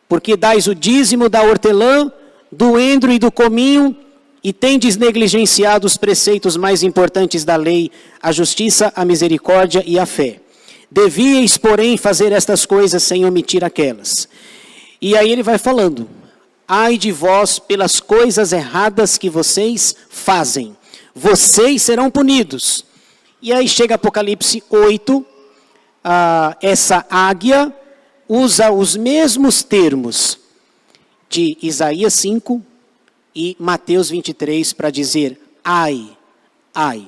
porque dais o dízimo da hortelã, do endro e do cominho, e tendes negligenciado os preceitos mais importantes da lei, a justiça, a misericórdia e a fé. Devíeis, porém, fazer estas coisas sem omitir aquelas. E aí ele vai falando. Ai de vós pelas coisas erradas que vocês fazem. Vocês serão punidos. E aí chega Apocalipse 8. Essa águia usa os mesmos termos de Isaías 5 e Mateus 23 para dizer ai, ai.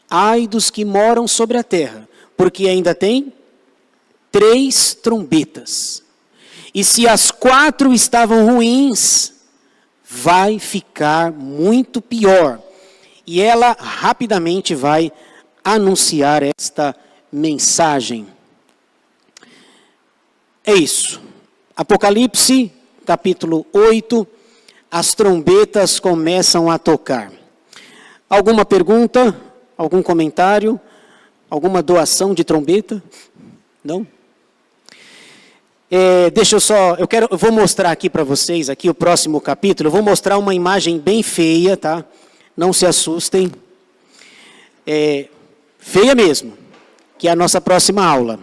Ai dos que moram sobre a terra, porque ainda tem 3 trombetas. E se as 4 estavam ruins, vai ficar muito pior. E ela rapidamente vai anunciar esta mensagem. É isso. Apocalipse, capítulo 8, as trombetas começam a tocar. Alguma pergunta? Algum comentário? Alguma doação de trombeta? Não? Deixa eu só, eu vou mostrar aqui para vocês, aqui o próximo capítulo, eu vou mostrar uma imagem bem feia, tá? Não se assustem. Feia mesmo, que é a nossa próxima aula.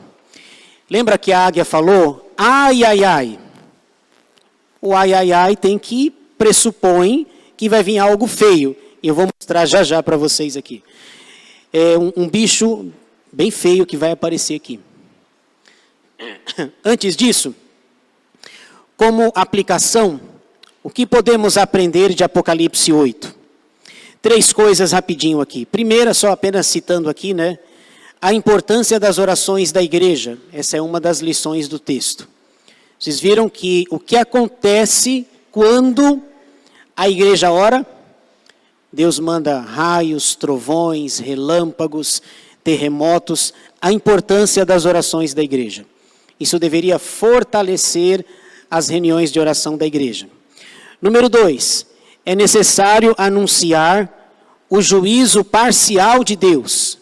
Lembra que a águia falou, ai, ai, ai. O ai, ai, ai tem que pressupõe que vai vir algo feio. Eu vou mostrar já para vocês aqui. É um bicho bem feio que vai aparecer aqui. Antes disso, como aplicação, o que podemos aprender de Apocalipse 8? 3 coisas rapidinho aqui. Primeira, só apenas citando aqui, né? A importância das orações da igreja. Essa é uma das lições do texto. Vocês viram que o que acontece quando a igreja ora? Deus manda raios, trovões, relâmpagos, terremotos. A importância das orações da igreja. Isso deveria fortalecer as reuniões de oração da igreja. Número 2, é necessário anunciar o juízo parcial de Deus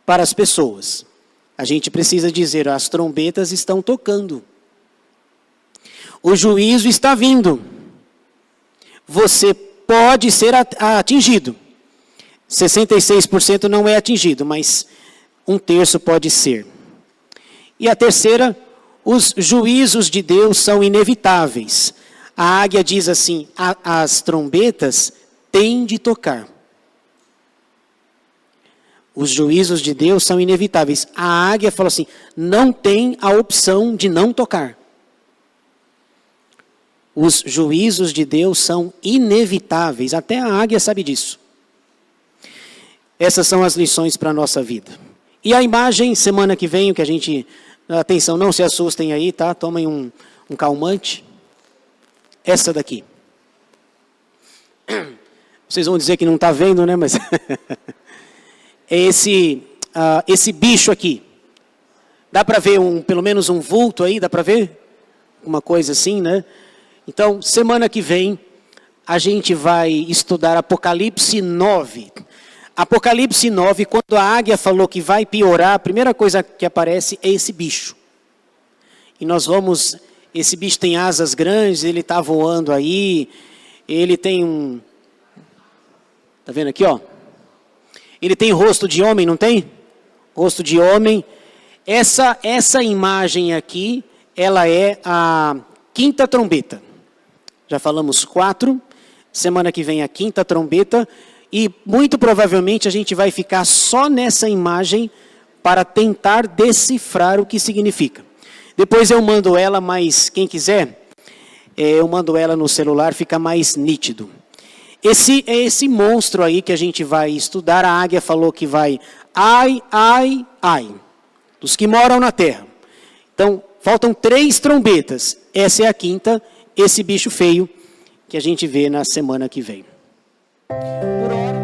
para as pessoas. A gente precisa dizer, as trombetas estão tocando. O juízo está vindo. Você pode ser atingido. 66% não é atingido, mas 1/3 pode ser. E a terceira, os juízos de Deus são inevitáveis. A águia diz assim, as trombetas têm de tocar. Os juízos de Deus são inevitáveis. A águia fala assim, não tem a opção de não tocar. Os juízos de Deus são inevitáveis. Até a águia sabe disso. Essas são as lições para a nossa vida. E a imagem, semana que vem, que a gente... Atenção, não se assustem aí, tá? Tomem um calmante. Essa daqui. Vocês vão dizer que não está vendo, né? Mas é esse bicho aqui. Dá para ver pelo menos um vulto aí? Dá para ver? Uma coisa assim, né? Então, semana que vem, a gente vai estudar Apocalipse 9. Apocalipse 9, quando a águia falou que vai piorar, a primeira coisa que aparece é esse bicho. E nós vamos... Esse bicho tem asas grandes, ele está voando aí, ele tem Está vendo aqui, ó? Ele tem rosto de homem, não tem? Rosto de homem. Essa imagem aqui, ela é a 5ª trombeta. Já falamos 4, semana que vem a 5ª trombeta, e muito provavelmente a gente vai ficar só nessa imagem para tentar decifrar o que significa. Depois eu mando ela, mas quem quiser, eu mando ela no celular, fica mais nítido. Esse monstro aí que a gente vai estudar, a águia falou que vai, ai, dos que moram na terra. Então, faltam 3 trombetas. Essa é a 5ª, esse bicho feio que a gente vê na semana que vem. Por hora...